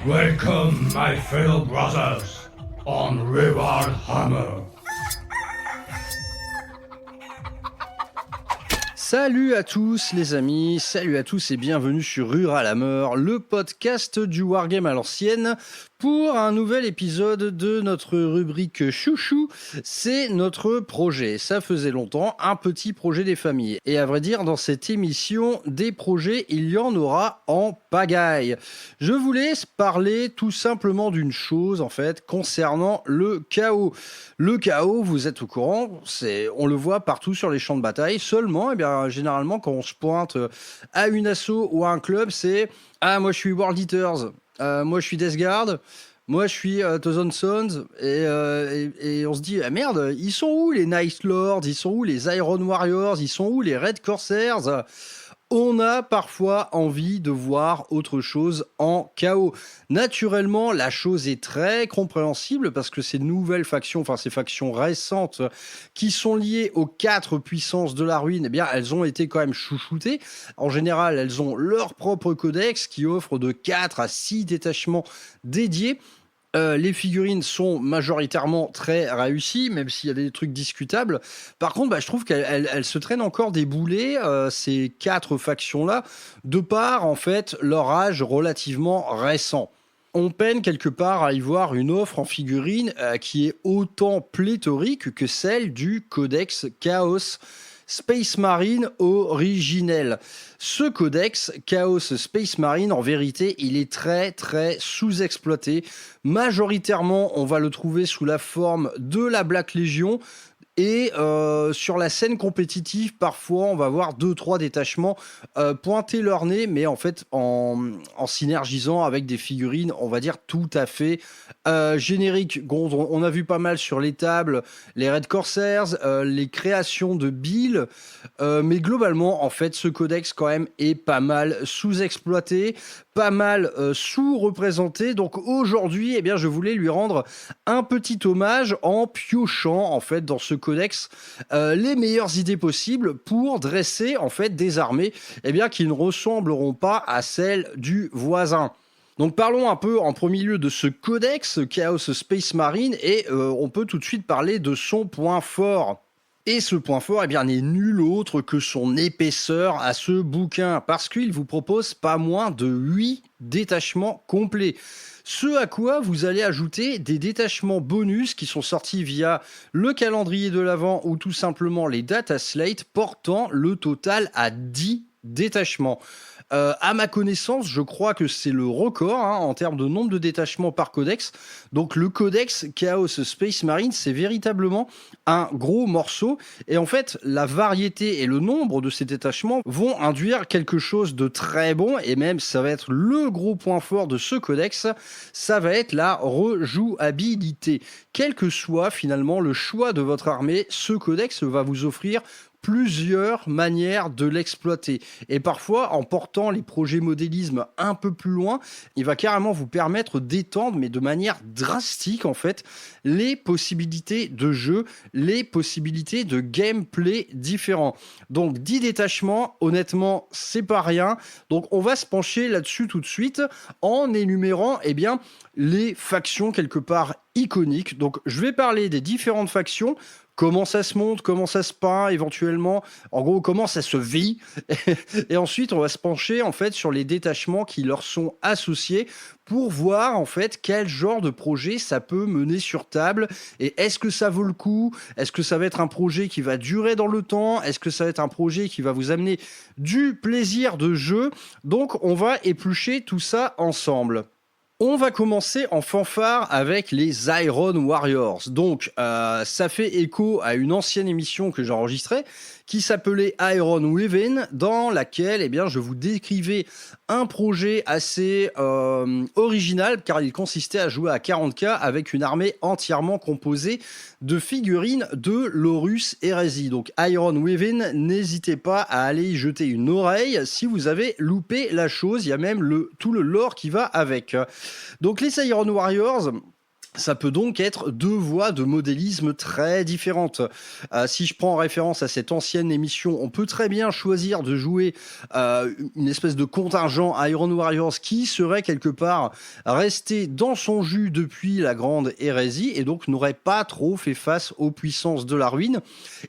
Welcome, my fellow brothers, on Reward Hammer. Salut à tous les amis, salut à tous et bienvenue sur Rural Hammer, le podcast du Wargame à l'ancienne, pour un nouvel épisode de notre rubrique chouchou. C'est notre projet, ça faisait longtemps, un petit projet des familles. Et à vrai dire, dans cette émission, des projets, il y en aura en pagaille. Je vous laisse parler tout simplement d'une chose, en fait, concernant le chaos. Le chaos, vous êtes au courant, on le voit partout sur les champs de bataille. Seulement, généralement, quand on se pointe à une asso ou à un club, c'est « Ah, moi je suis World Eaters ». Moi je suis Death Guard, moi je suis Thousand Sons, et on se dit ah merde, ils sont où les Night Lords, ils sont où les Iron Warriors, ils sont où les Red Corsairs? On a parfois envie de voir autre chose en chaos. Naturellement, la chose est très compréhensible parce que ces nouvelles factions, enfin ces factions récentes qui sont liées aux 4 puissances de la ruine, eh bien elles ont été quand même chouchoutées. En général, elles ont leur propre codex qui offre de 4 à 6 détachements dédiés. Les figurines sont majoritairement très réussies, même s'il y a des trucs discutables. Par contre, je trouve qu'elles se traînent encore des boulets, ces 4 factions-là, de par, en fait, leur âge relativement récent. On peine quelque part à y voir une offre en figurines qui est autant pléthorique que celle du Codex Chaos Space Marine originel. Ce codex, Chaos Space Marine, en vérité, il est très très sous-exploité. Majoritairement, on va le trouver sous la forme de la Black Legion. Et sur la scène compétitive, parfois, on va voir 2-3 détachements pointer leur nez, mais en fait, en synergisant avec des figurines, on va dire, tout à fait génériques. On a vu pas mal sur les tables, les Red Corsairs, les créations de Bill, mais globalement, en fait, ce codex, quand même, est pas mal sous-exploité, pas mal sous-représenté. Donc aujourd'hui, eh bien, je voulais lui rendre un petit hommage en piochant, en fait, dans ce codex les meilleures idées possibles pour dresser en fait des armées qui ne ressembleront pas à celles du voisin. Donc parlons un peu en premier lieu de ce codex Chaos Space Marine et on peut tout de suite parler de son point fort. Et ce point fort n'est nul autre que son épaisseur à ce bouquin, parce qu'il vous propose pas moins de 8 détachements complets. Ce à quoi vous allez ajouter des détachements bonus qui sont sortis via le calendrier de l'Avent ou tout simplement les data slates, portant le total à 10 détachements. À ma connaissance, je crois que c'est le record en termes de nombre de détachements par codex. Donc le codex Chaos Space Marine, c'est véritablement un gros morceau. Et en fait, la variété et le nombre de ces détachements vont induire quelque chose de très bon. Et même, ça va être le gros point fort de ce codex. Ça va être la rejouabilité. Quel que soit finalement le choix de votre armée, ce codex va vous offrir plusieurs manières de l'exploiter. Et parfois, en portant les projets modélisme un peu plus loin, il va carrément vous permettre d'étendre, mais de manière drastique en fait, les possibilités de jeu, les possibilités de gameplay différents. Donc 10 détachements, honnêtement, c'est pas rien. Donc on va se pencher là-dessus tout de suite en énumérant les factions quelque part iconiques. Donc je vais parler des différentes factions. Comment ça se monte, comment ça se peint éventuellement, en gros comment ça se vit. Et ensuite on va se pencher en fait sur les détachements qui leur sont associés pour voir en fait quel genre de projet ça peut mener sur table et est-ce que ça vaut le coup, est-ce que ça va être un projet qui va durer dans le temps, est-ce que ça va être un projet qui va vous amener du plaisir de jeu. Donc on va éplucher tout ça ensemble. On va commencer en fanfare avec les Iron Warriors. Donc, ça fait écho à une ancienne émission que j'enregistrais qui s'appelait Iron Weaven, dans laquelle je vous décrivais un projet assez original, car il consistait à jouer à 40k avec une armée entièrement composée de figurines de l'Horus Heresy. Donc Iron Weaven, n'hésitez pas à aller y jeter une oreille si vous avez loupé la chose, il y a même tout le lore qui va avec. Donc les Iron Warriors, ça peut donc être deux voies de modélisme très différentes. Si je prends en référence à cette ancienne émission, on peut très bien choisir de jouer une espèce de contingent Iron Warriors qui serait quelque part resté dans son jus depuis la Grande Hérésie et donc n'aurait pas trop fait face aux puissances de la ruine.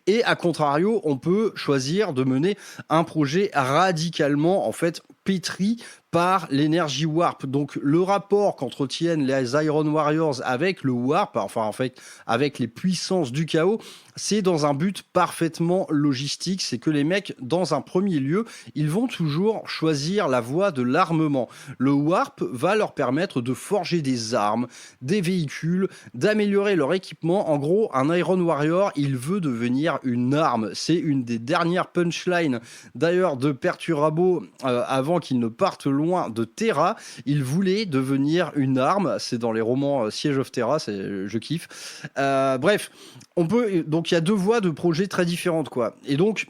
Et à contrario, on peut choisir de mener un projet radicalement en fait pétri par l'énergie Warp. Donc le rapport qu'entretiennent les Iron Warriors avec le Warp, enfin en fait avec les puissances du chaos, c'est dans un but parfaitement logistique, c'est que les mecs, dans un premier lieu, ils vont toujours choisir la voie de l'armement. Le Warp va leur permettre de forger des armes, des véhicules, d'améliorer leur équipement. En gros, un Iron Warrior, il veut devenir une arme. C'est une des dernières punchlines d'ailleurs de Perturabo avant qu'il ne parte loin de Terra. Il voulait devenir une arme. C'est dans les romans Siege of Terra, je kiffe. Bref, donc il y a deux voies de projets très différentes, quoi. Et donc,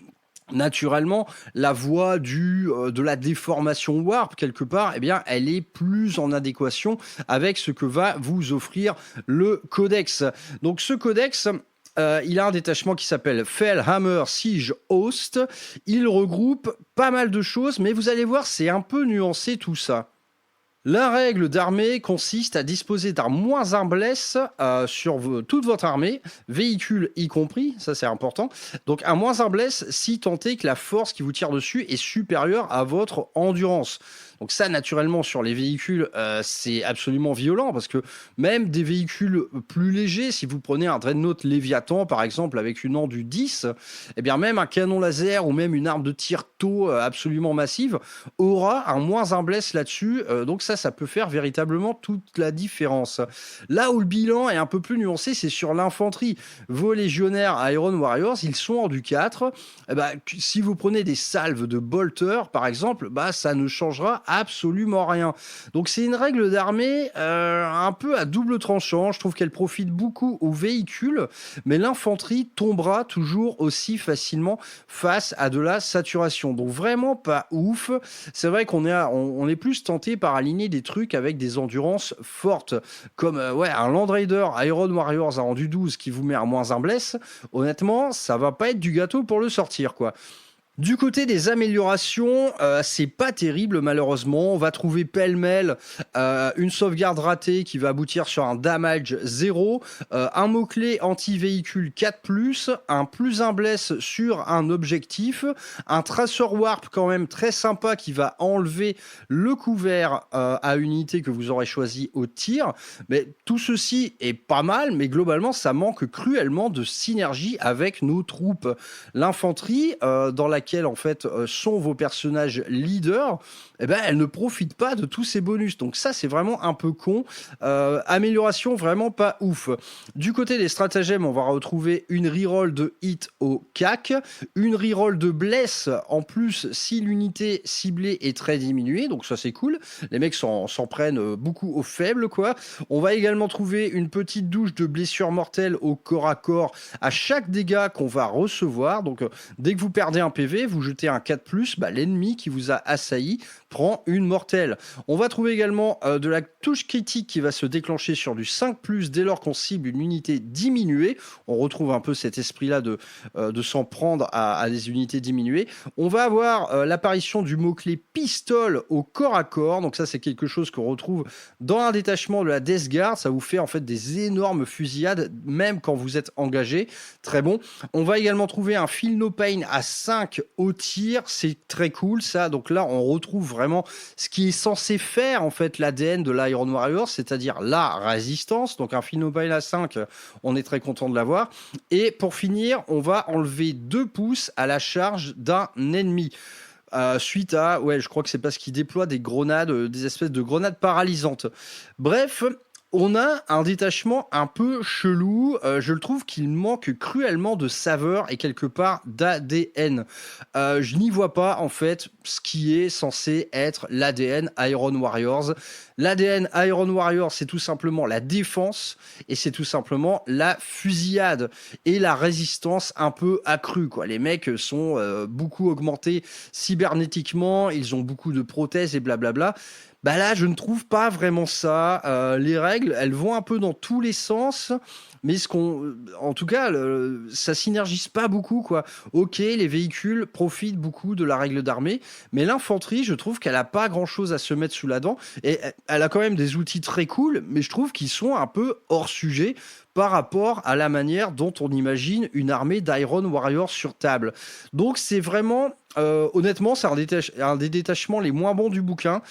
naturellement, la voie de la déformation Warp, quelque part, eh bien, elle est plus en adéquation avec ce que va vous offrir le Codex. Donc, ce Codex, il a un détachement qui s'appelle Fellhammer Siege Host. Il regroupe pas mal de choses, mais vous allez voir, c'est un peu nuancé tout ça. La règle d'armée consiste à disposer d'un -1 bless sur toute votre armée, véhicule y compris, ça c'est important. Donc un -1 bless si tant est que la force qui vous tire dessus est supérieure à votre endurance. Donc ça, naturellement, sur les véhicules, c'est absolument violent parce que même des véhicules plus légers, si vous prenez un Dreadnought Léviathan, par exemple, avec une endu 10, eh bien même un canon laser ou même une arme de tir tôt absolument massive aura un -1 bless là-dessus. Donc ça peut faire véritablement toute la différence. Là où le bilan est un peu plus nuancé, c'est sur l'infanterie. Vos légionnaires Iron Warriors, ils sont en du 4. Si vous prenez des salves de bolters, par exemple, ça ne changera absolument rien. Donc c'est une règle d'armée un peu à double tranchant. Je trouve qu'elle profite beaucoup aux véhicules, mais l'infanterie tombera toujours aussi facilement face à de la saturation. Donc vraiment pas ouf. C'est vrai qu'on est plus tenté par aligner des trucs avec des endurances fortes, comme un Land Raider Iron Warriors à rendu 12 qui vous met à -1 bless. Honnêtement, ça va pas être du gâteau pour le sortir, quoi. Du côté des améliorations, c'est pas terrible malheureusement. On va trouver pêle-mêle une sauvegarde ratée qui va aboutir sur un damage 0, un mot-clé anti-véhicule 4+, un +1 bless sur un objectif, un tracer warp quand même très sympa qui va enlever le couvert à une unité que vous aurez choisi au tir. Mais tout ceci est pas mal, mais globalement ça manque cruellement de synergie avec nos troupes. L'infanterie, dans laquelle en fait sont vos personnages leaders, elle ne profite pas de tous ces bonus. Donc ça, c'est vraiment un peu con. Amélioration vraiment pas ouf. Du côté des stratagèmes, on va retrouver une reroll de hit au CAC, une reroll de bless en plus si l'unité ciblée est très diminuée. Donc ça, c'est cool. Les mecs s'en prennent beaucoup aux faibles, quoi. On va également trouver une petite douche de blessure mortelle au corps à corps à chaque dégât qu'on va recevoir. Donc dès que vous perdez un PV, vous jetez un 4+, l'ennemi qui vous a assailli prend une mortelle. On va trouver également de la touche critique qui va se déclencher sur du 5+, dès lors qu'on cible une unité diminuée. On retrouve un peu cet esprit-là de s'en prendre à des unités diminuées. On va avoir l'apparition du mot-clé pistole au corps à corps. Donc ça, c'est quelque chose qu'on retrouve dans un détachement de la Death Guard. Ça vous fait en fait des énormes fusillades, même quand vous êtes engagé. Très bon. On va également trouver un Feel No Pain à 5 au tir. C'est très cool, ça. Donc là, on retrouve vraiment ce qui est censé faire en fait l'ADN de l'Iron Warrior, c'est-à-dire la résistance. Donc un Feel No Pain à 5, on est très content de l'avoir. Et pour finir, on va enlever 2 pouces à la charge d'un ennemi. Suite à, je crois que c'est parce qu'il déploie des grenades, des espèces de grenades paralysantes. Bref, on a un détachement un peu chelou. Je le trouve qu'il manque cruellement de saveur et quelque part d'ADN. Je n'y vois pas en fait ce qui est censé être l'ADN Iron Warriors. L'ADN Iron Warriors, c'est tout simplement la défense et c'est tout simplement la fusillade et la résistance un peu accrue, quoi. Les mecs sont beaucoup augmentés cybernétiquement, ils ont beaucoup de prothèses et blablabla. Bah là, je ne trouve pas vraiment ça. Les règles, elles vont un peu dans tous les sens, mais en tout cas, ça synergise pas beaucoup, quoi. Ok, les véhicules profitent beaucoup de la règle d'armée, mais l'infanterie, je trouve qu'elle a pas grand-chose à se mettre sous la dent, et elle a quand même des outils très cool, mais je trouve qu'ils sont un peu hors sujet par rapport à la manière dont on imagine une armée d'Iron Warriors sur table. Donc c'est vraiment, honnêtement, c'est un des détachements les moins bons du bouquin.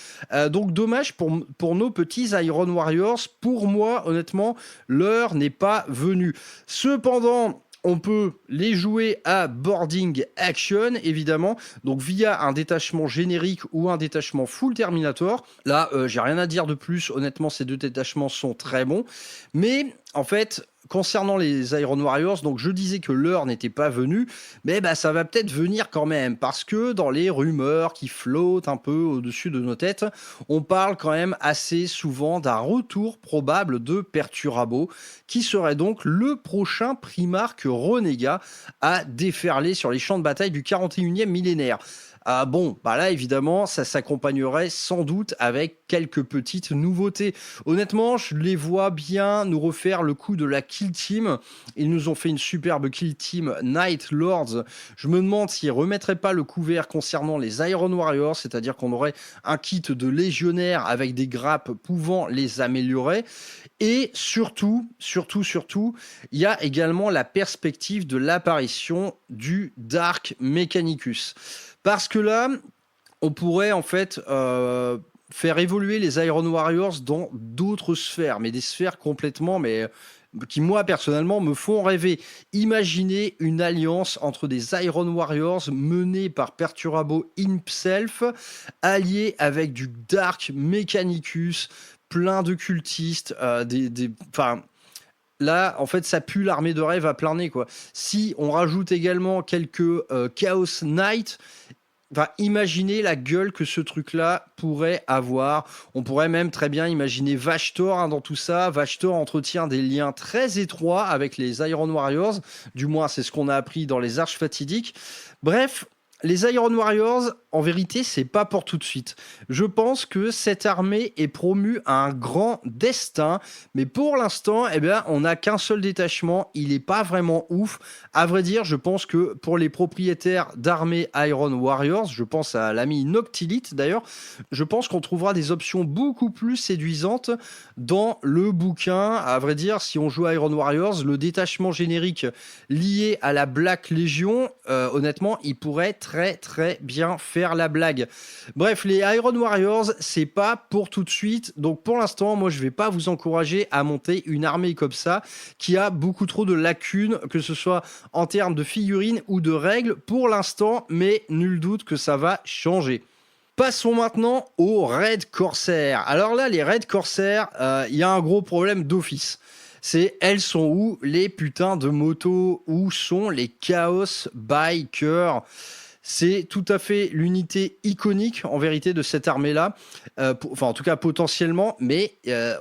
Donc dommage pour nos petits Iron Warriors. Pour moi, honnêtement, l'heure n'est pas venue. Cependant, on peut les jouer à boarding action, évidemment, donc via un détachement générique ou un détachement full Terminator. Là, j'ai rien à dire de plus. Honnêtement, ces deux détachements sont très bons. Mais en fait, concernant les Iron Warriors, donc je disais que l'heure n'était pas venue, mais bah, ça va peut-être venir quand même, parce que dans les rumeurs qui flottent un peu au-dessus de nos têtes, on parle quand même assez souvent d'un retour probable de Perturabo, qui serait donc le prochain Primarque renégat à déferler sur les champs de bataille du 41e millénaire. Ah bon, bah là évidemment, ça s'accompagnerait sans doute avec quelques petites nouveautés. Honnêtement, je les vois bien nous refaire le coup de la Kill Team. Ils nous ont fait une superbe Kill Team Night Lords. Je me demande s'ils remettraient pas le couvert concernant les Iron Warriors, c'est-à-dire qu'on aurait un kit de légionnaires avec des grappes pouvant les améliorer. Et surtout, il y a également la perspective de l'apparition du Dark Mechanicus. Parce que là, on pourrait en fait faire évoluer les Iron Warriors dans d'autres sphères, mais des sphères complètement, mais qui moi personnellement me font rêver. Imaginez une alliance entre des Iron Warriors menés par Perturabo himself, alliés avec du Dark Mechanicus, plein de cultistes, enfin. Là, en fait, ça pue l'armée de rêve à plein nez, quoi. Si on rajoute également quelques Chaos Knight, enfin, imaginez la gueule que ce truc-là pourrait avoir. On pourrait même très bien imaginer Vashtor dans tout ça. Vashtor entretient des liens très étroits avec les Iron Warriors. Du moins, c'est ce qu'on a appris dans les Arches Fatidiques. Bref, les Iron Warriors, en vérité, c'est pas pour tout de suite. Je pense que cette armée est promue à un grand destin, mais pour l'instant, eh bien, on n'a qu'un seul détachement. Il n'est pas vraiment ouf. À vrai dire, je pense que pour les propriétaires d'armées Iron Warriors, je pense à l'ami Noctilite d'ailleurs, je pense qu'on trouvera des options beaucoup plus séduisantes dans le bouquin. À vrai dire, si on joue à Iron Warriors, le détachement générique lié à la Black Legion, honnêtement, il pourrait très très bien faire la blague. Bref, les Iron Warriors, c'est pas pour tout de suite. Donc pour l'instant, moi je vais pas vous encourager à monter une armée comme ça qui a beaucoup trop de lacunes, que ce soit en termes de figurines ou de règles pour l'instant, mais nul doute que ça va changer. Passons maintenant aux Red Corsair. Alors là, les Red Corsair, il y a un gros problème d'office. Elles sont où les putains de motos? Où sont les Chaos Bikers? C'est tout à fait l'unité iconique, en vérité, de cette armée-là. Enfin, en tout cas, potentiellement, mais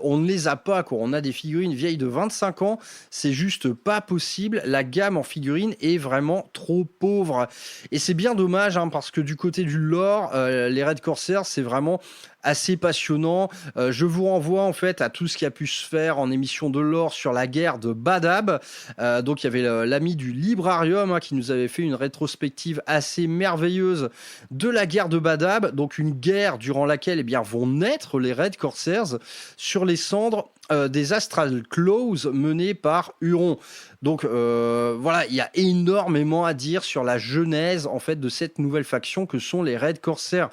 on ne les a pas, quoi. On a des figurines vieilles de 25 ans. C'est juste pas possible. La gamme en figurines est vraiment trop pauvre. Et c'est bien dommage, hein, parce que du côté du lore, les Red Corsair, c'est vraiment assez passionnant. Je vous renvoie en fait à tout ce qui a pu se faire en émission de lore sur la guerre de Badab. Donc il y avait l'ami du Librarium, hein, qui nous avait fait une rétrospective assez merveilleuse de la guerre de Badab. Donc une guerre durant laquelle, eh bien, vont naître les Red Corsairs sur les cendres des Astral Claws menés par Huron. Donc voilà, il y a énormément à dire sur la genèse en fait de cette nouvelle faction que sont les Red Corsair.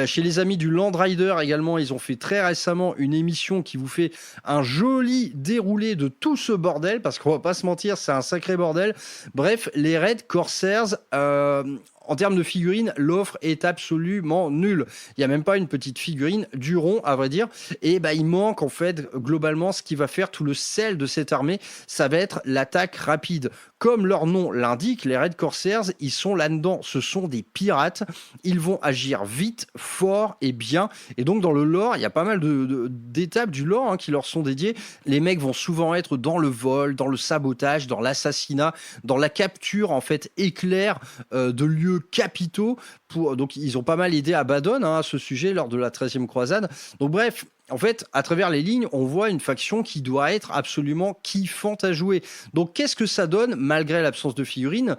Chez les amis du Land Rider également, ils ont fait très récemment une émission qui vous fait un joli déroulé de tout ce bordel, parce qu'on va pas se mentir, c'est un sacré bordel. Bref, les Red Corsairs, en termes de figurines, l'offre est absolument nulle. Il n'y a même pas une petite figurine d'Huron, à vrai dire. Et bah, il manque, en fait, globalement, ce qui va faire tout le sel de cette armée, ça va être l'attaque rapide. Comme leur nom l'indique, les Red Corsairs, ils sont là-dedans. Ce sont des pirates. Ils vont agir vite, fort et bien. Et donc, dans le lore, il y a pas mal d'étapes du lore, hein, qui leur sont dédiées. Les mecs vont souvent être dans le vol, dans le sabotage, dans l'assassinat, dans la capture, en fait, éclair de lieux lieux capitaux. Donc, ils ont pas mal aidé Abaddon à ce sujet lors de la 13e croisade. Donc, bref, en fait, à travers les lignes, on voit une faction qui doit être absolument kiffante à jouer. Donc, qu'est-ce que ça donne, malgré l'absence de figurines,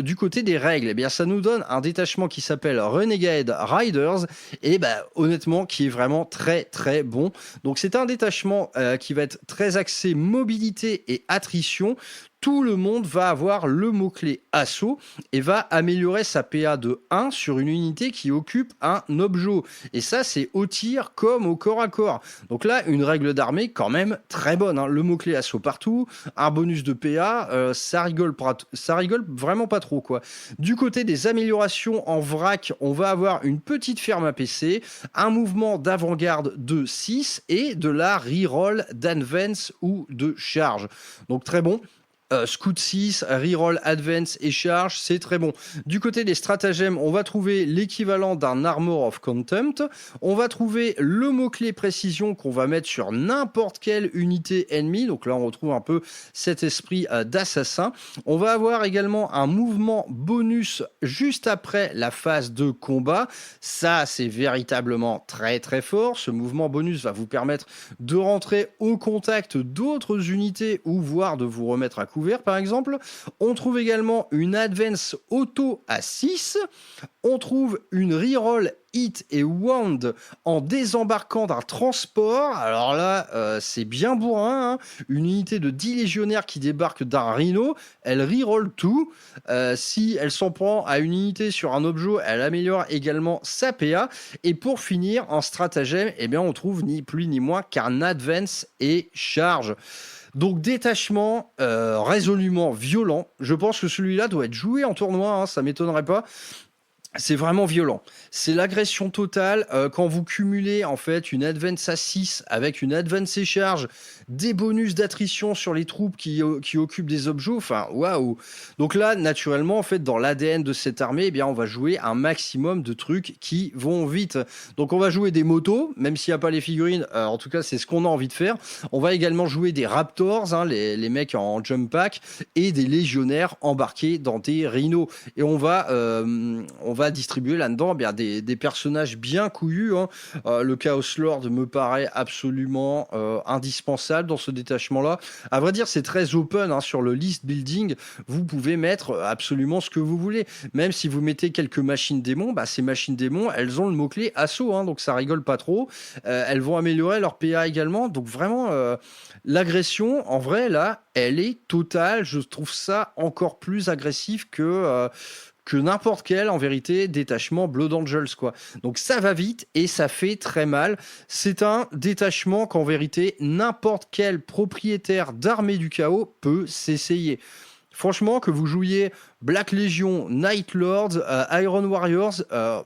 du côté des règles? Eh bien, ça nous donne un détachement qui s'appelle Renegade Riders, et honnêtement, qui est vraiment très, très bon. Donc, c'est un détachement qui va être très axé mobilité et attrition. Tout le monde va avoir le mot-clé assaut et va améliorer sa PA de 1 sur une unité qui occupe un objet. Et ça, c'est au tir comme au corps à corps. Donc là, une règle d'armée quand même très bonne, hein. Le mot-clé assaut partout, un bonus de PA, ça rigole vraiment pas trop, quoi. Du côté des améliorations en vrac, on va avoir une petite ferme APC, un mouvement d'avant-garde de 6 et de la reroll d'advance ou de charge. Donc très bon. Scout 6, reroll, advance et charge, c'est très bon. Du côté des stratagèmes, on va trouver l'équivalent d'un Armor of Contempt. On va trouver le mot-clé précision qu'on va mettre sur n'importe quelle unité ennemie. Donc là, on retrouve un peu cet esprit d'assassin. On va avoir également un mouvement bonus juste après la phase de combat. Ça, c'est véritablement très très fort. Ce mouvement bonus va vous permettre de rentrer au contact d'autres unités ou voire de vous remettre à couvert, par exemple. On trouve également une advance auto à 6. On trouve une reroll hit et wound en désembarquant d'un transport. Alors là, c'est bien bourrin, hein. Une unité de 10 légionnaires qui débarque d'un rhino, elle reroll tout. Si elle s'en prend à une unité sur un objet, elle améliore également sa PA. Et pour finir, en stratagème, eh bien, on trouve ni plus ni moins qu'un advance et charge. Donc détachement résolument violent. Je pense que celui-là doit être joué en tournoi, hein, ça m'étonnerait pas. C'est vraiment violent. C'est l'agression totale quand vous cumulez en fait une advance à 6 avec une advance et charge, des bonus d'attrition sur les troupes qui occupent des objets. Enfin, waouh. Donc là, naturellement, en fait, dans l'ADN de cette armée, eh bien, on va jouer un maximum de trucs qui vont vite. Donc on va jouer des motos, même s'il n'y a pas les figurines. En tout cas, c'est ce qu'on a envie de faire. On va également jouer des Raptors, hein, les mecs en jump pack, et des légionnaires embarqués dans des rhinos. Et on va distribuer là-dedans des personnages bien couillus, hein. Le Chaos Lord me paraît absolument indispensable dans ce détachement-là. À vrai dire, c'est très open, hein, sur le list building. Vous pouvez mettre absolument ce que vous voulez. Même si vous mettez quelques machines démons, ces machines démons, elles ont le mot-clé assaut, hein, donc ça rigole pas trop. Elles vont améliorer leur PA également. Donc vraiment, l'agression, en vrai, là, elle est totale. Je trouve ça encore plus agressif que n'importe quel, en vérité, détachement Blood Angels, quoi. Donc ça va vite et ça fait très mal. C'est un détachement qu'en vérité, n'importe quel propriétaire d'armée du chaos peut s'essayer. Franchement, que vous jouiez Black Legion, Night Lords, Iron Warriors,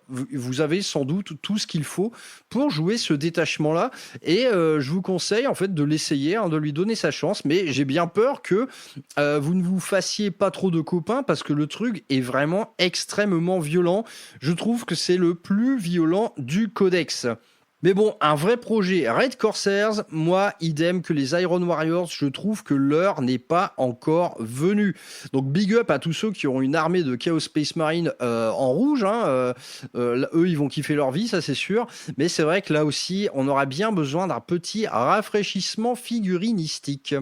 vous avez sans doute tout ce qu'il faut pour jouer ce détachement-là. Et je vous conseille en fait de l'essayer, hein, de lui donner sa chance. Mais j'ai bien peur que vous ne vous fassiez pas trop de copains parce que le truc est vraiment extrêmement violent. Je trouve que c'est le plus violent du codex. Mais bon, un vrai projet Red Corsairs, moi, idem que les Iron Warriors, je trouve que l'heure n'est pas encore venue. Donc big up à tous ceux qui ont une armée de Chaos Space Marine en rouge, hein. Eux, ils vont kiffer leur vie, ça c'est sûr. Mais c'est vrai que là aussi, on aura bien besoin d'un petit rafraîchissement figurinistique.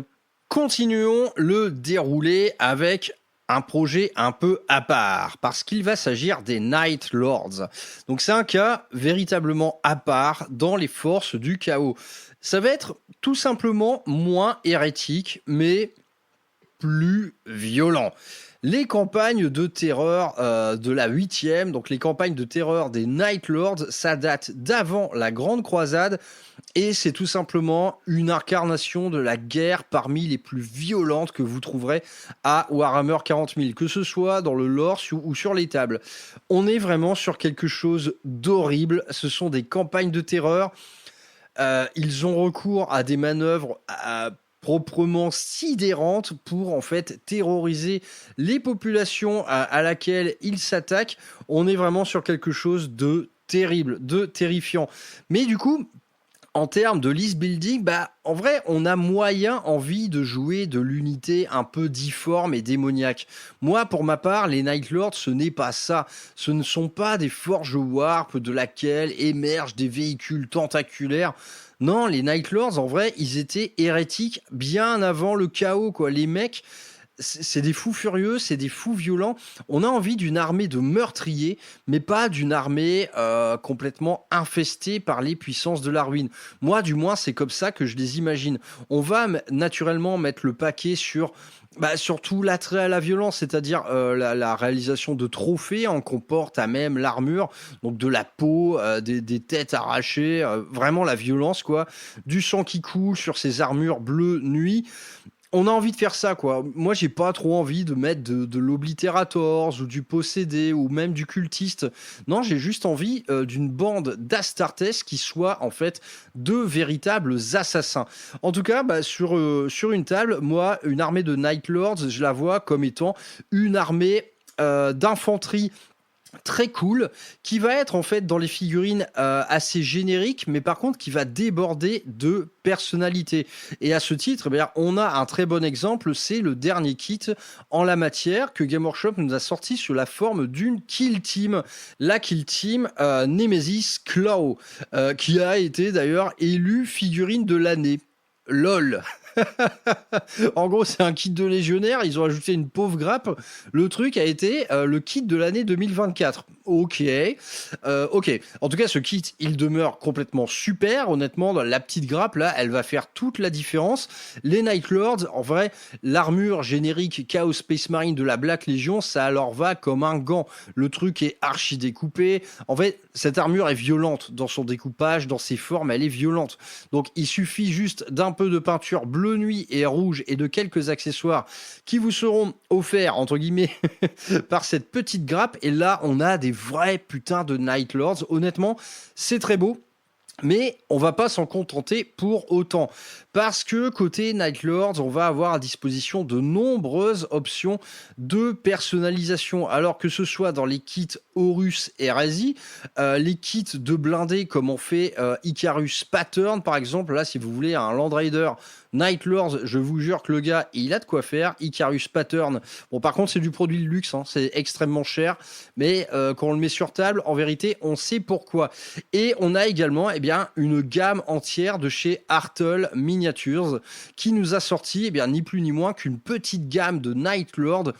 Continuons le déroulé avec un projet un peu à part, parce qu'il va s'agir des Night Lords. Donc c'est un cas véritablement à part dans les forces du chaos. Ça va être tout simplement moins hérétique, mais plus violent. Les campagnes de terreur de la 8e, donc les campagnes de terreur des Night Lords, ça date d'avant la Grande Croisade, et c'est tout simplement une incarnation de la guerre parmi les plus violentes que vous trouverez à Warhammer 40 000, que ce soit dans le lore ou sur les tables. On est vraiment sur quelque chose d'horrible. Ce sont des campagnes de terreur. Ils ont recours à des manœuvres proprement sidérantes pour en fait terroriser les populations à laquelle ils s'attaquent. On est vraiment sur quelque chose de terrible, de terrifiant. Mais du coup, En termes de list building, en vrai, on a moyen envie de jouer de l'unité un peu difforme et démoniaque. Moi, pour ma part, les Night Lords, ce n'est pas ça. Ce ne sont pas des forges warp de laquelle émergent des véhicules tentaculaires. Non, les Night Lords, en vrai, ils étaient hérétiques bien avant le chaos, quoi. Les mecs, c'est des fous furieux, c'est des fous violents. On a envie d'une armée de meurtriers, mais pas d'une armée complètement infestée par les puissances de la ruine. Moi, du moins, c'est comme ça que je les imagine. On va naturellement mettre le paquet sur surtout l'attrait à la violence, c'est-à-dire la réalisation de trophées en comporte à même l'armure, donc de la peau, des têtes arrachées, vraiment la violence, quoi. Du sang qui coule sur ces armures bleues nuit. On a envie de faire ça, quoi. Moi, j'ai pas trop envie de mettre de l'Obliterators ou du Possédé ou même du Cultiste. Non, j'ai juste envie d'une bande d'Astartes qui soit en fait de véritables assassins. En tout cas, sur une table, moi, une armée de Night Lords, je la vois comme étant une armée d'infanterie très cool, qui va être en fait dans les figurines assez génériques, mais par contre qui va déborder de personnalité. Et à ce titre, on a un très bon exemple, c'est le dernier kit en la matière que Game Workshop nous a sorti sous la forme d'une Kill Team, la Kill Team Nemesis Claw, qui a été d'ailleurs élue figurine de l'année. LOL. En gros, c'est un kit de légionnaire. Ils ont ajouté une pauvre grappe. Le truc a été le kit de l'année 2024. Ok. En tout cas, ce kit, il demeure complètement super. Honnêtement, la petite grappe, là, elle va faire toute la différence. Les Night Lords, en vrai, l'armure générique Chaos Space Marine de la Black Legion, ça leur va comme un gant. Le truc est archi découpé. En fait, cette armure est violente dans son découpage, dans ses formes, elle est violente. Donc, il suffit juste d'un peu de peinture bleu nuit et rouge et de quelques accessoires qui vous seront offerts, entre guillemets, par cette petite grappe. Et là, on a des vrais putains de Night Lords. Honnêtement, c'est très beau. Mais on va pas s'en contenter pour autant. Parce que côté Night Lords, on va avoir à disposition de nombreuses options de personnalisation. Alors que ce soit dans les kits Horus Heresy, les kits de blindés comme on fait Icarus Pattern par exemple. Là, si vous voulez un Land Raider Night Lords, je vous jure que le gars, il a de quoi faire. Icarus Pattern. Bon, par contre, c'est du produit de luxe, hein, c'est extrêmement cher. Mais quand on le met sur table, en vérité, on sait pourquoi. Et on a également une gamme entière de chez Artel Miniatures qui nous a sorti ni plus ni moins qu'une petite gamme de Night Lord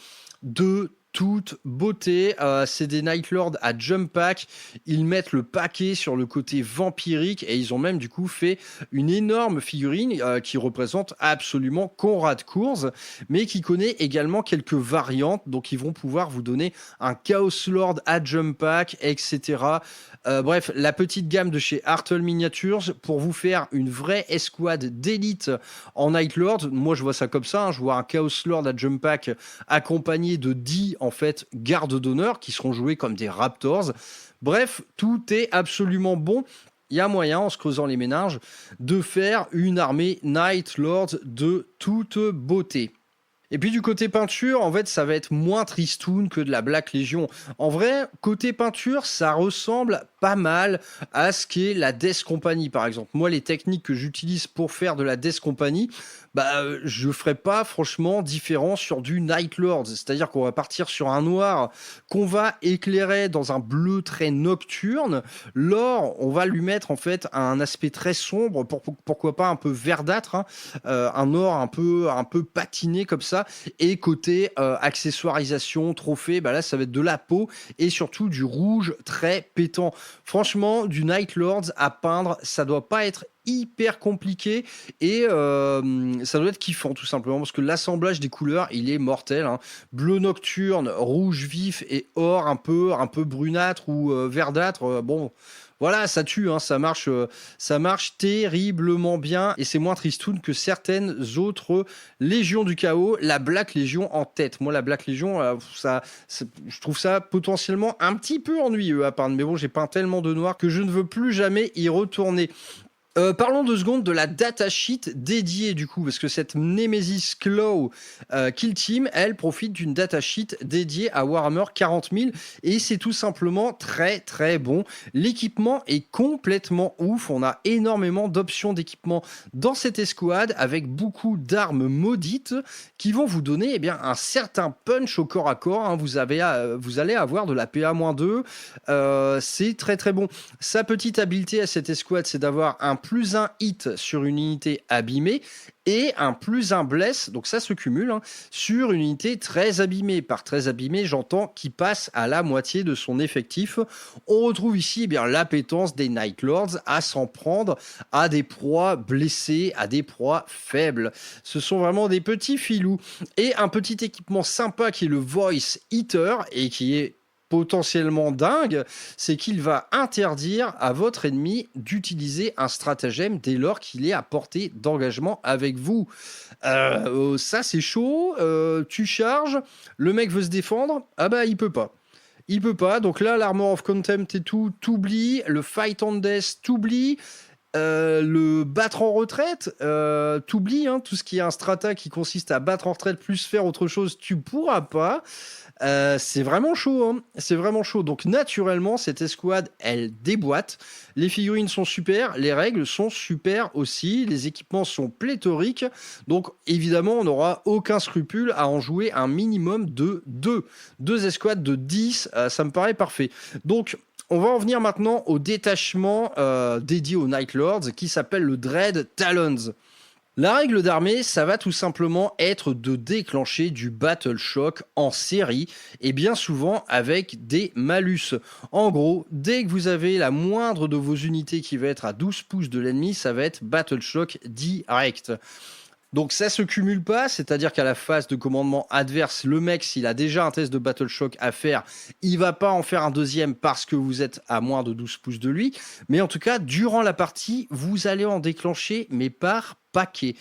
de toute beauté. C'est des Night Lords à Jump Pack. Ils mettent le paquet sur le côté vampirique et ils ont même du coup fait une énorme figurine qui représente absolument Conrad Kurz, mais qui connaît également quelques variantes. Donc ils vont pouvoir vous donner un Chaos Lord à Jump Pack, etc. Bref, la petite gamme de chez Artel Miniatures pour vous faire une vraie escouade d'élite en Night Lord. Moi, je vois ça comme ça. Je vois un Chaos Lord à Jump Pack accompagné de 10 en fait gardes d'honneur qui seront joués comme des Raptors. Bref, tout est absolument bon. Il y a moyen, en se creusant les méninges, de faire une armée Night Lord de toute beauté. Et puis du côté peinture, en fait, ça va être moins tristoun que de la Black Legion. En vrai, côté peinture, ça ressemble pas mal à ce qu'est la Death Company, par exemple. Moi, les techniques que j'utilise pour faire de la Death Company, je ferai pas franchement différent sur du Night Lord. C'est-à-dire qu'on va partir sur un noir qu'on va éclairer dans un bleu très nocturne. L'or, on va lui mettre en fait un aspect très sombre, pourquoi pas un peu verdâtre, hein, un or un peu patiné comme ça. Et côté accessoirisation, trophée, là ça va être de la peau et surtout du rouge très pétant. Franchement, du Night Lords à peindre, ça doit pas être hyper compliqué et ça doit être kiffant tout simplement parce que l'assemblage des couleurs il est mortel, hein. Bleu nocturne, rouge vif et or un peu brunâtre ou verdâtre, bon voilà, ça tue, hein, ça marche terriblement bien et c'est moins tristoun que certaines autres légions du chaos. La Black Legion en tête. Moi, la Black Legion, je trouve ça potentiellement un petit peu ennuyeux à peindre. Mais bon, j'ai peint tellement de noir que je ne veux plus jamais y retourner. Parlons 2 secondes de la datasheet dédiée du coup, parce que cette Nemesis Claw Kill Team, elle profite d'une datasheet dédiée à Warhammer 40 000 et c'est tout simplement très très bon. L'équipement est complètement ouf, on a énormément d'options d'équipement dans cette escouade avec beaucoup d'armes maudites qui vont vous donner un certain punch au corps à corps. Hein. Vous allez avoir de la PA-2, c'est très très bon. Sa petite habileté à cette escouade, c'est d'avoir un +1 hit sur une unité abîmée et un +1 bless, donc ça se cumule, hein, sur une unité très abîmée. Par très abîmée, j'entends qui passe à la moitié de son effectif. On retrouve ici l'appétence des Night Lords à s'en prendre à des proies blessées, à des proies faibles. Ce sont vraiment des petits filous. Et un petit équipement sympa qui est le Voice Eater et qui est potentiellement dingue, c'est qu'il va interdire à votre ennemi d'utiliser un stratagème dès lors qu'il est à portée d'engagement avec vous. Ça c'est chaud, tu charges, le mec veut se défendre, il peut pas. Il peut pas, donc là l'Armor of Contempt et tout, t'oublies, le Fight on Death, t'oublies, le battre en retraite, t'oublies, hein, tout ce qui est un strata qui consiste à battre en retraite plus faire autre chose, tu pourras pas. C'est vraiment chaud, hein. C'est vraiment chaud. Donc naturellement, cette escouade, elle déboîte. Les figurines sont super, les règles sont super aussi, les équipements sont pléthoriques. Donc évidemment, on n'aura aucun scrupule à en jouer un minimum de 2. 2 escouades de 10, ça me paraît parfait. Donc on va en venir maintenant au détachement dédié aux Night Lords qui s'appelle le Dread Talons. La règle d'armée, ça va tout simplement être de déclencher du Battle Shock en série et bien souvent avec des malus. En gros, dès que vous avez la moindre de vos unités qui va être à 12 pouces de l'ennemi, ça va être Battle Shock direct. Donc ça se cumule pas, c'est-à-dire qu'à la phase de commandement adverse, le mec, s'il a déjà un test de Battle Shock à faire, il va pas en faire un deuxième parce que vous êtes à moins de 12 pouces de lui. Mais en tout cas, durant la partie, vous allez en déclencher, mais par paquet.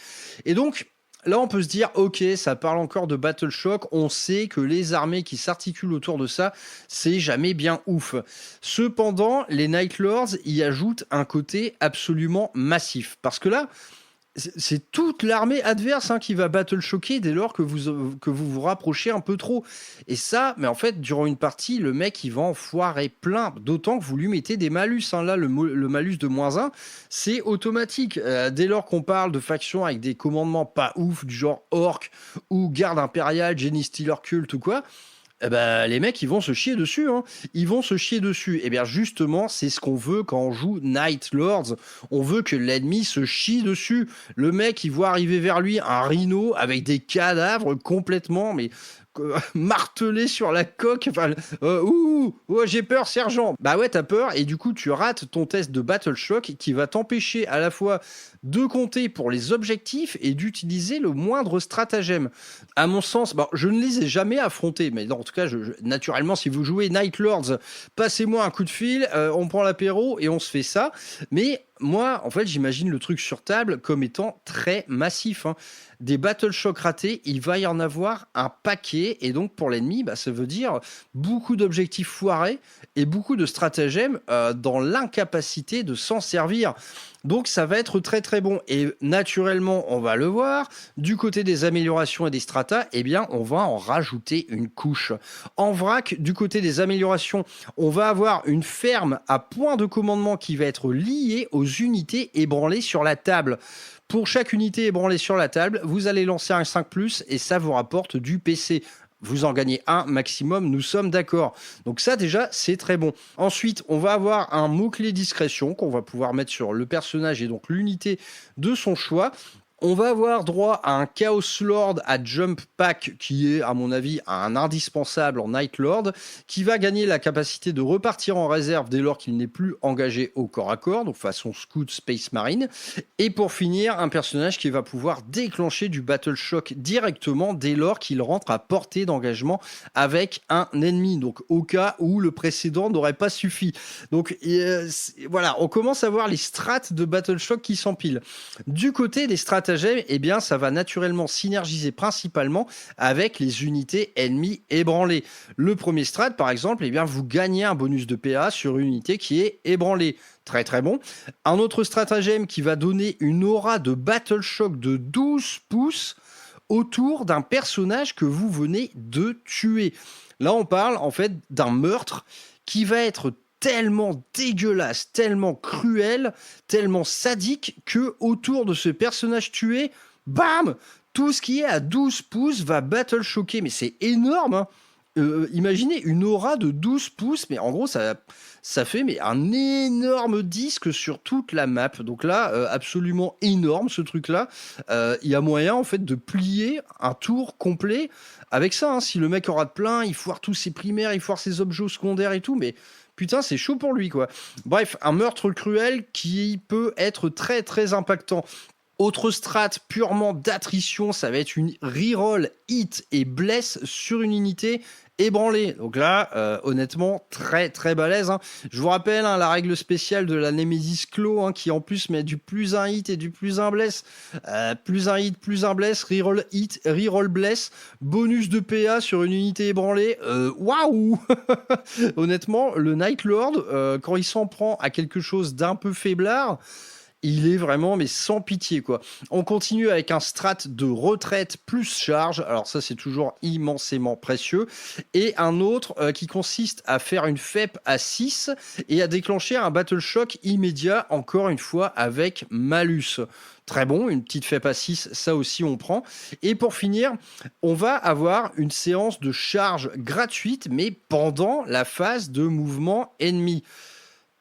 Et donc, là, on peut se dire, ok, ça parle encore de Battle Shock, on sait que les armées qui s'articulent autour de ça, c'est jamais bien ouf. Cependant, les Night Lords y ajoutent un côté absolument massif. Parce que là, c'est toute l'armée adverse qui va battle choquer dès lors que vous rapprochez un peu trop. Et ça, mais en fait, durant une partie, le mec, il va en foirer plein. D'autant que vous lui mettez des malus. Là, le malus de -1, c'est automatique. Dès lors qu'on parle de factions avec des commandements pas ouf, du genre Orc ou Garde Impériale, Genie Stealer Cult ou quoi, les mecs, ils vont se chier dessus. Ils vont se chier dessus. Et bien, justement, c'est ce qu'on veut quand on joue Night Lords. On veut que l'ennemi se chie dessus. Le mec, il voit arriver vers lui un rhino avec des cadavres complètement, martelés sur la coque. J'ai peur, sergent. Bah ouais, t'as peur. Et du coup, tu rates ton test de Battle Shock qui va t'empêcher à la fois de compter pour les objectifs et d'utiliser le moindre stratagème. À mon sens, je ne les ai jamais affrontés, mais en tout cas, naturellement, si vous jouez Night Lords, passez-moi un coup de fil, on prend l'apéro et on se fait ça. Mais moi, en fait, j'imagine le truc sur table comme étant très massif. Des Battle Shock ratés, il va y en avoir un paquet, et donc pour l'ennemi, ça veut dire beaucoup d'objectifs foirés et beaucoup de stratagèmes dans l'incapacité de s'en servir. Donc ça va être très très bon. Et naturellement, on va le voir, du côté des améliorations et des stratas, on va en rajouter une couche. En vrac, du côté des améliorations, on va avoir une ferme à point de commandement qui va être liée aux unités ébranlées sur la table. Pour chaque unité ébranlée sur la table, vous allez lancer un 5+, et ça vous rapporte du PC. Vous en gagnez un maximum, nous sommes d'accord. Donc ça déjà, c'est très bon. Ensuite, on va avoir un mot-clé discrétion qu'on va pouvoir mettre sur le personnage et donc l'unité de son choix. On va avoir droit à un Chaos Lord à Jump Pack qui est, à mon avis, un indispensable en Night Lord, qui va gagner la capacité de repartir en réserve dès lors qu'il n'est plus engagé au corps à corps, donc façon Scout Space Marine. Et pour finir, un personnage qui va pouvoir déclencher du Battle Shock directement dès lors qu'il rentre à portée d'engagement avec un ennemi, donc au cas où le précédent n'aurait pas suffi. Donc voilà, on commence à voir les strats de Battle Shock qui s'empilent. Du côté des stratégies, stratagème, eh bien, ça va naturellement synergiser principalement avec les unités ennemies ébranlées. Le premier strat, par exemple, eh bien, vous gagnez un bonus de PA sur une unité qui est ébranlée. Très très bon. Un autre stratagème qui va donner une aura de Battle Shock de 12 pouces autour d'un personnage que vous venez de tuer. Là, on parle en fait d'un meurtre qui va être tellement dégueulasse, tellement cruel, tellement sadique que autour de ce personnage tué, bam, tout ce qui est à 12 pouces va battle choquer. Mais c'est énorme, hein. Imaginez une aura de 12 pouces, mais en gros, ça fait mais un énorme disque sur toute la map. Donc là, absolument énorme ce truc-là. Il y a moyen en fait de plier un tour complet avec ça. Hein. Si le mec aura de plein, il foire tous ses primaires, il foire ses objets secondaires et tout, mais putain, c'est chaud pour lui, quoi. Bref, un meurtre cruel qui peut être très très impactant. Autre strat purement d'attrition, ça va être une reroll, hit et bless sur une unité ébranlée. Donc là, honnêtement, très très balèze. Hein. Je vous rappelle la règle spéciale de la Nemesis Claw, qui en plus met du plus un hit et du plus un bless. Plus un hit, plus un bless, reroll hit, reroll bless, bonus de PA sur une unité ébranlée. Waouh. Honnêtement, le Night Lord, quand il s'en prend à quelque chose d'un peu faiblard, il est vraiment, mais sans pitié, quoi. On continue avec un strat de retraite plus charge. Alors ça, c'est toujours immensément précieux. Et un autre qui consiste à faire une FEP à 6 et à déclencher un Battle Shock immédiat, encore une fois, avec malus. Très bon, une petite FEP à 6, ça aussi on prend. Et pour finir, on va avoir une séance de charge gratuite, mais pendant la phase de mouvement ennemi.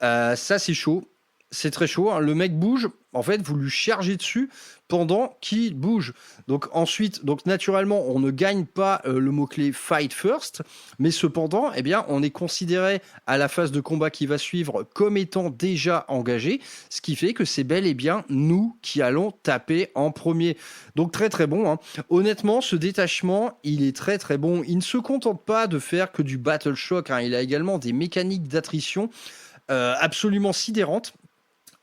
Ça, c'est chaud. C'est très chaud, hein. Le mec bouge, en fait, vous lui chargez dessus pendant qu'il bouge. Donc ensuite, donc naturellement, on ne gagne pas le mot-clé Fight First, mais cependant, eh bien, on est considéré à la phase de combat qui va suivre comme étant déjà engagé, ce qui fait que c'est bel et bien nous qui allons taper en premier. Donc très très bon, hein. Honnêtement, ce détachement, il est très très bon. Il ne se contente pas de faire que du Battle Shock, hein. Il a également des mécaniques d'attrition absolument sidérantes.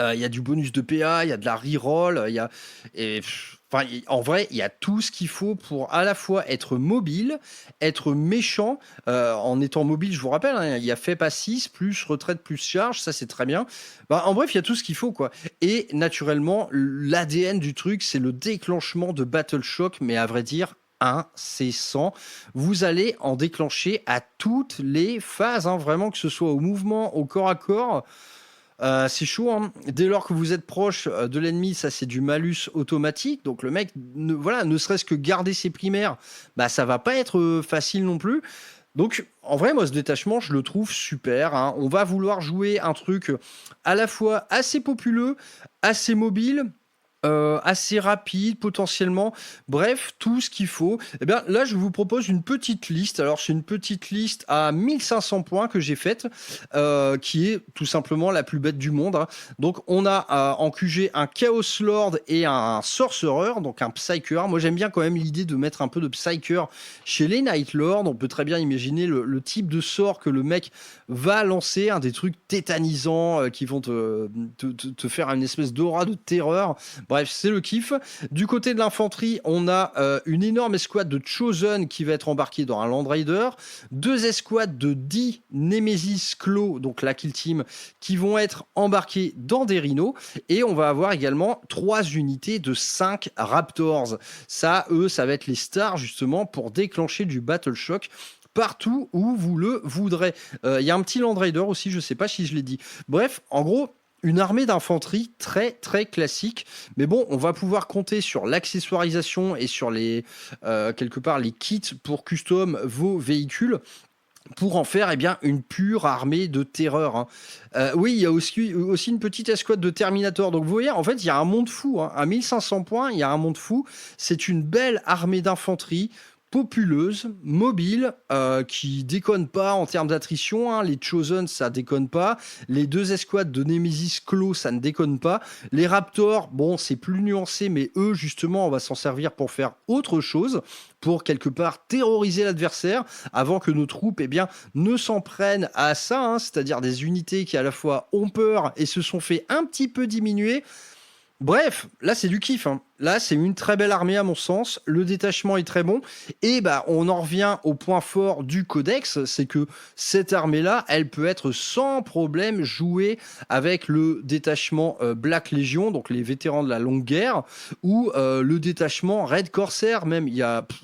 Il y a du bonus de PA, il y a de la reroll, en vrai, il y a tout ce qu'il faut pour à la fois être mobile, être méchant. En étant mobile, je vous rappelle, hein, il y a FEP à 6, plus retraite, plus charge, ça c'est très bien. En bref, il y a tout ce qu'il faut, quoi. Et naturellement, l'ADN du truc, c'est le déclenchement de Battle Shock, mais à vrai dire, incessant. Vous allez en déclencher à toutes les phases, hein, vraiment, que ce soit au mouvement, au corps à corps. C'est chaud, hein. Dès lors que vous êtes proche de l'ennemi, ça c'est du malus automatique. Donc le mec, ne serait-ce que garder ses primaires, ça va pas être facile non plus. Donc en vrai, moi ce détachement, je le trouve super, hein. On va vouloir jouer un truc à la fois assez populeux, assez mobile, assez rapide potentiellement, bref, tout ce qu'il faut. Et bien là, je vous propose une petite liste. Alors c'est une petite liste à 1500 points que j'ai faite, qui est tout simplement la plus bête du monde, hein. Donc on a en QG un Chaos Lord et un Sorcerer, donc un Psyker. Moi j'aime bien quand même l'idée de mettre un peu de Psyker chez les Night Lords. On peut très bien imaginer le type de sort que le mec va lancer, des trucs tétanisants qui vont te faire une espèce d'aura de terreur. Bref, c'est le kiff. Du côté de l'infanterie, on a une énorme escouade de Chosen qui va être embarquée dans un Land Raider, 2 escouades de 10 Nemesis Claw, donc la Kill Team, qui vont être embarquées dans des Rhinos, et on va avoir également 3 unités de 5 Raptors. Ça va être les stars justement pour déclencher du Battle Shock partout où vous le voudrez. Il y a un petit Land Raider aussi, je sais pas si je l'ai dit. Bref, en gros, une armée d'infanterie très très classique, mais bon, on va pouvoir compter sur l'accessoirisation et sur quelque part les kits pour custom vos véhicules pour en faire une pure armée de terreur, hein. Oui, il y a aussi une petite escouade de Terminator. Donc vous voyez, en fait, il y a un monde fou, hein. À 1500 points, il y a un monde fou. C'est une belle armée d'infanterie populeuse, mobile, qui déconne pas en termes d'attrition, hein. Les Chosen, ça déconne pas. Les 2 escouades de Nemesis Claw, ça ne déconne pas. Les Raptors, bon, c'est plus nuancé, mais eux, justement, on va s'en servir pour faire autre chose, pour quelque part terroriser l'adversaire avant que nos troupes ne s'en prennent à ça, hein, c'est-à-dire des unités qui à la fois ont peur et se sont fait un petit peu diminuer. Bref, là c'est du kiff, hein. Là c'est une très belle armée à mon sens, le détachement est très bon, et bah on en revient au point fort du codex, c'est que cette armée-là, elle peut être sans problème jouée avec le détachement Black Legion, donc les vétérans de la longue guerre, ou le détachement Red Corsair même,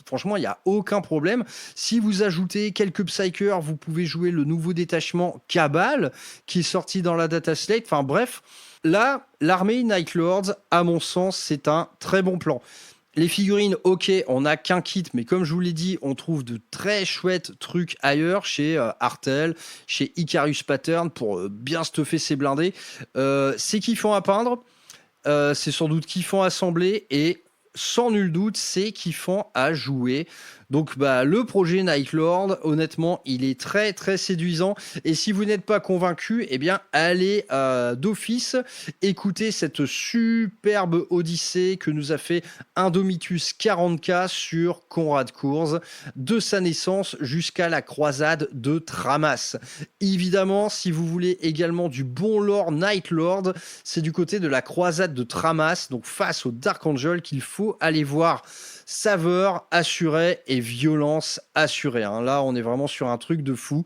franchement il n'y a aucun problème. Si vous ajoutez quelques Psykers, vous pouvez jouer le nouveau détachement Cabal, qui est sorti dans la Data Slate, enfin bref. Là, l'armée Night Lords, à mon sens, c'est un très bon plan. Les figurines, ok, on n'a qu'un kit, mais comme je vous l'ai dit, on trouve de très chouettes trucs ailleurs, chez Artel, chez Icarus Pattern, pour bien stuffer ses blindés. C'est kiffant à peindre, c'est sans doute kiffant à assembler, et sans nul doute, c'est kiffant à jouer. Donc le projet Night Lord, honnêtement, il est très très séduisant. Et si vous n'êtes pas convaincu, eh bien allez d'office écouter cette superbe odyssée que nous a fait Indomitus 40K sur Conrad Cours, de sa naissance jusqu'à la croisade de Tramas. Évidemment, si vous voulez également du bon lore Night Lord, c'est du côté de la croisade de Tramas, donc face au Dark Angel, qu'il faut aller voir. Saveur assurée et violence assurée. Hein. Là, on est vraiment sur un truc de fou.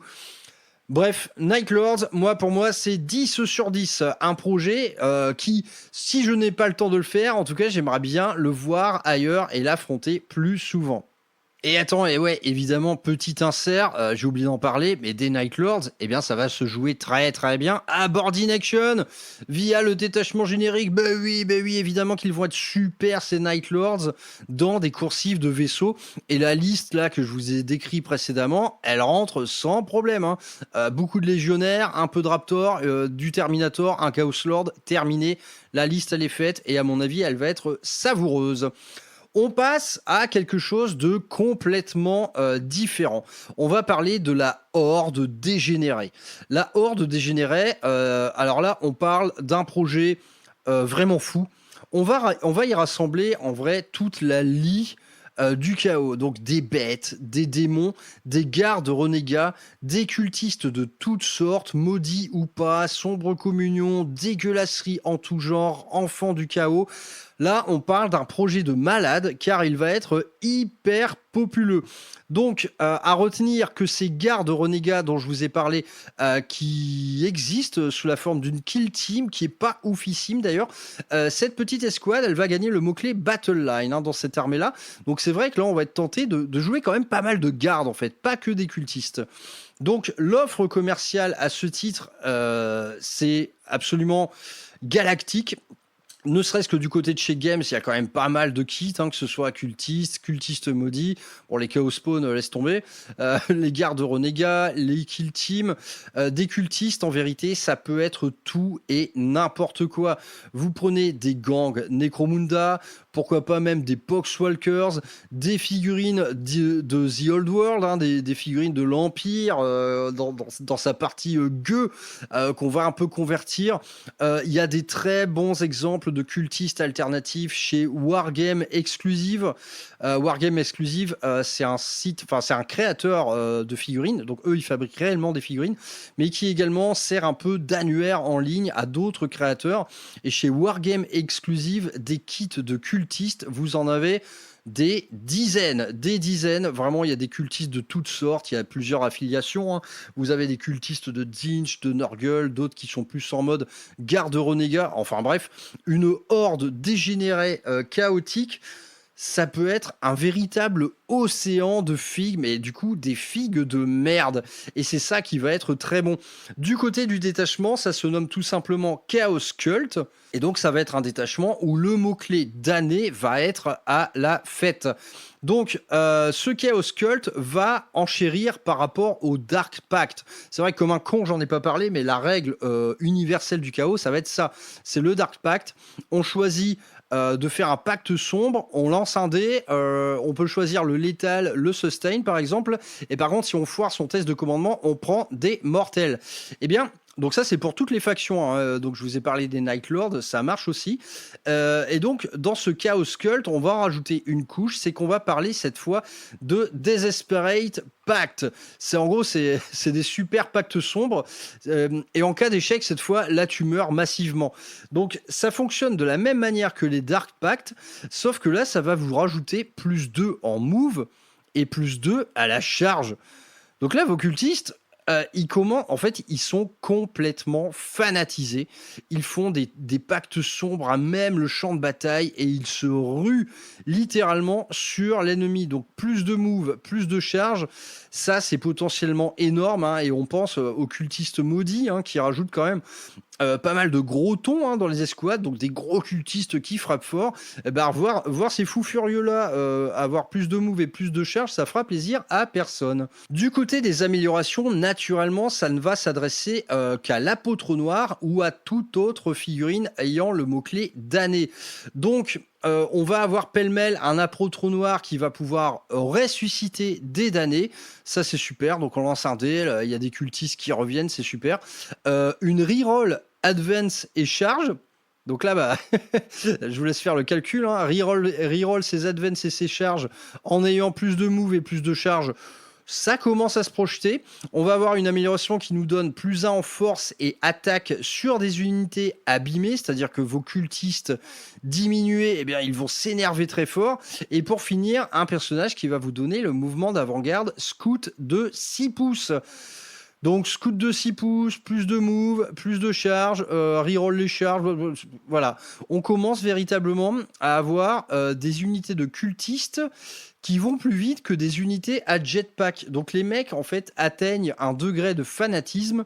Bref, Night Lords, pour moi, c'est 10 sur 10. Un projet qui, si je n'ai pas le temps de le faire, en tout cas, j'aimerais bien le voir ailleurs et l'affronter plus souvent. Et attends, et ouais, évidemment, petit insert, j'ai oublié d'en parler, mais des Night Lords, eh bien, ça va se jouer très très bien à Board in Action, via le détachement générique. Bah oui, évidemment qu'ils vont être super, ces Night Lords, dans des coursives de vaisseaux. Et la liste, là, que je vous ai décrit précédemment, elle rentre sans problème. Hein. Beaucoup de légionnaires, un peu de Raptor, du Terminator, un Chaos Lord, terminé. La liste, elle est faite, et à mon avis, elle va être savoureuse. On passe à quelque chose de complètement différent. On va parler de la Horde dégénérée. La Horde dégénérée, alors là, on parle d'un projet vraiment fou. On va y rassembler en vrai toute la lie du chaos, donc des bêtes, des démons, des gardes renégats, des cultistes de toutes sortes, maudits ou pas, sombres communions, dégueulasseries en tout genre, enfants du chaos. Là, on parle d'un projet de malade, car il va être hyper populeux. Donc, à retenir que ces gardes renégats dont je vous ai parlé, qui existent sous la forme d'une kill team, qui est pas oufissime d'ailleurs, cette petite escouade, elle va gagner le mot-clé Battle Line dans cette armée-là. Donc, c'est vrai que là, on va être tenté de jouer quand même pas mal de gardes, en fait, pas que des cultistes. Donc, l'offre commerciale à ce titre, c'est absolument galactique. Ne serait-ce que du côté de chez Games, il y a quand même pas mal de kits, que ce soit cultistes maudits, bon les Chaos Spawn, laisse tomber, les gardes renégats, les kill teams, des cultistes, en vérité, ça peut être tout et n'importe quoi. Vous prenez des gangs Necromunda, pourquoi pas même des Poxwalkers, des figurines de The Old World, des figurines de l'Empire, dans sa partie gueux, qu'on va un peu convertir. Il y a des très bons exemples de cultistes alternatifs chez Wargame Exclusive. Wargame Exclusive, c'est un site, enfin c'est un créateur de figurines, donc eux ils fabriquent réellement des figurines, mais qui également sert un peu d'annuaire en ligne à d'autres créateurs. Et chez Wargame Exclusive, des kits de cultistes, vous en avez des dizaines. Vraiment, il y a des cultistes de toutes sortes, il y a plusieurs affiliations. Vous avez des cultistes de Zinch, de Nurgle, d'autres qui sont plus en mode garde renégat. Enfin bref, une horde dégénérée, chaotique. Ça peut être un véritable océan de figues, mais du coup des figues de merde. Et c'est ça qui va être très bon. Du côté du détachement, ça se nomme tout simplement Chaos Cult. Et donc ça va être un détachement où le mot-clé d'année va être à la fête. Donc ce Chaos Cult va enchérir par rapport au Dark Pact. C'est vrai que comme un con, j'en ai pas parlé, mais la règle universelle du chaos, ça va être ça. C'est le Dark Pact. On choisit de faire un pacte sombre, on lance un dé, on peut choisir le létal, le sustain par exemple, et par contre si on foire son test de commandement, on prend des mortels. Eh bien, Donc ça, c'est pour toutes les factions, hein. Donc je vous ai parlé des Night Lords, ça marche aussi. Et donc, dans ce Chaos Cult, on va en rajouter une couche, c'est qu'on va parler cette fois de Desperate Pact. En gros, c'est des super pactes sombres. Et en cas d'échec, cette fois, là, tu meurs massivement. Donc ça fonctionne de la même manière que les Dark Pacts, sauf que là, ça va vous rajouter plus 2 en move et plus 2 à la charge. Donc là, vos cultistes, ils sont complètement fanatisés. Ils font des pactes sombres à même le champ de bataille et ils se ruent littéralement sur l'ennemi. Donc plus de move, plus de charge, ça c'est potentiellement énorme, hein, et on pense aux cultistes maudits, hein, qui rajoutent quand même pas mal de gros tons, hein, dans les escouades, donc des gros cultistes qui frappent fort. Voir ces fous furieux-là avoir plus de move et plus de charge, ça fera plaisir à personne. Du côté des améliorations, naturellement, ça ne va s'adresser qu'à l'apôtre noir ou à toute autre figurine ayant le mot-clé damné. Donc, on va avoir pêle-mêle un apôtre noir qui va pouvoir ressusciter des damnés. Ça, c'est super. Donc, on lance un dé, il y a des cultistes qui reviennent, c'est super. Une reroll advance et charge. Donc là, je vous laisse faire le calcul, hein. Reroll ses advance et ses charges en ayant plus de move et plus de charge. Ça commence à se projeter. On va avoir une amélioration qui nous donne plus 1 en force et attaque sur des unités abîmées, c'est-à-dire que vos cultistes diminués, ils vont s'énerver très fort. Et pour finir, un personnage qui va vous donner le mouvement d'avant-garde Scout de 6 pouces. Donc Scout de 6 pouces, plus de move, plus de charge, reroll les charges, voilà. On commence véritablement à avoir des unités de cultistes qui vont plus vite que des unités à jetpack. Donc les mecs, en fait, atteignent un degré de fanatisme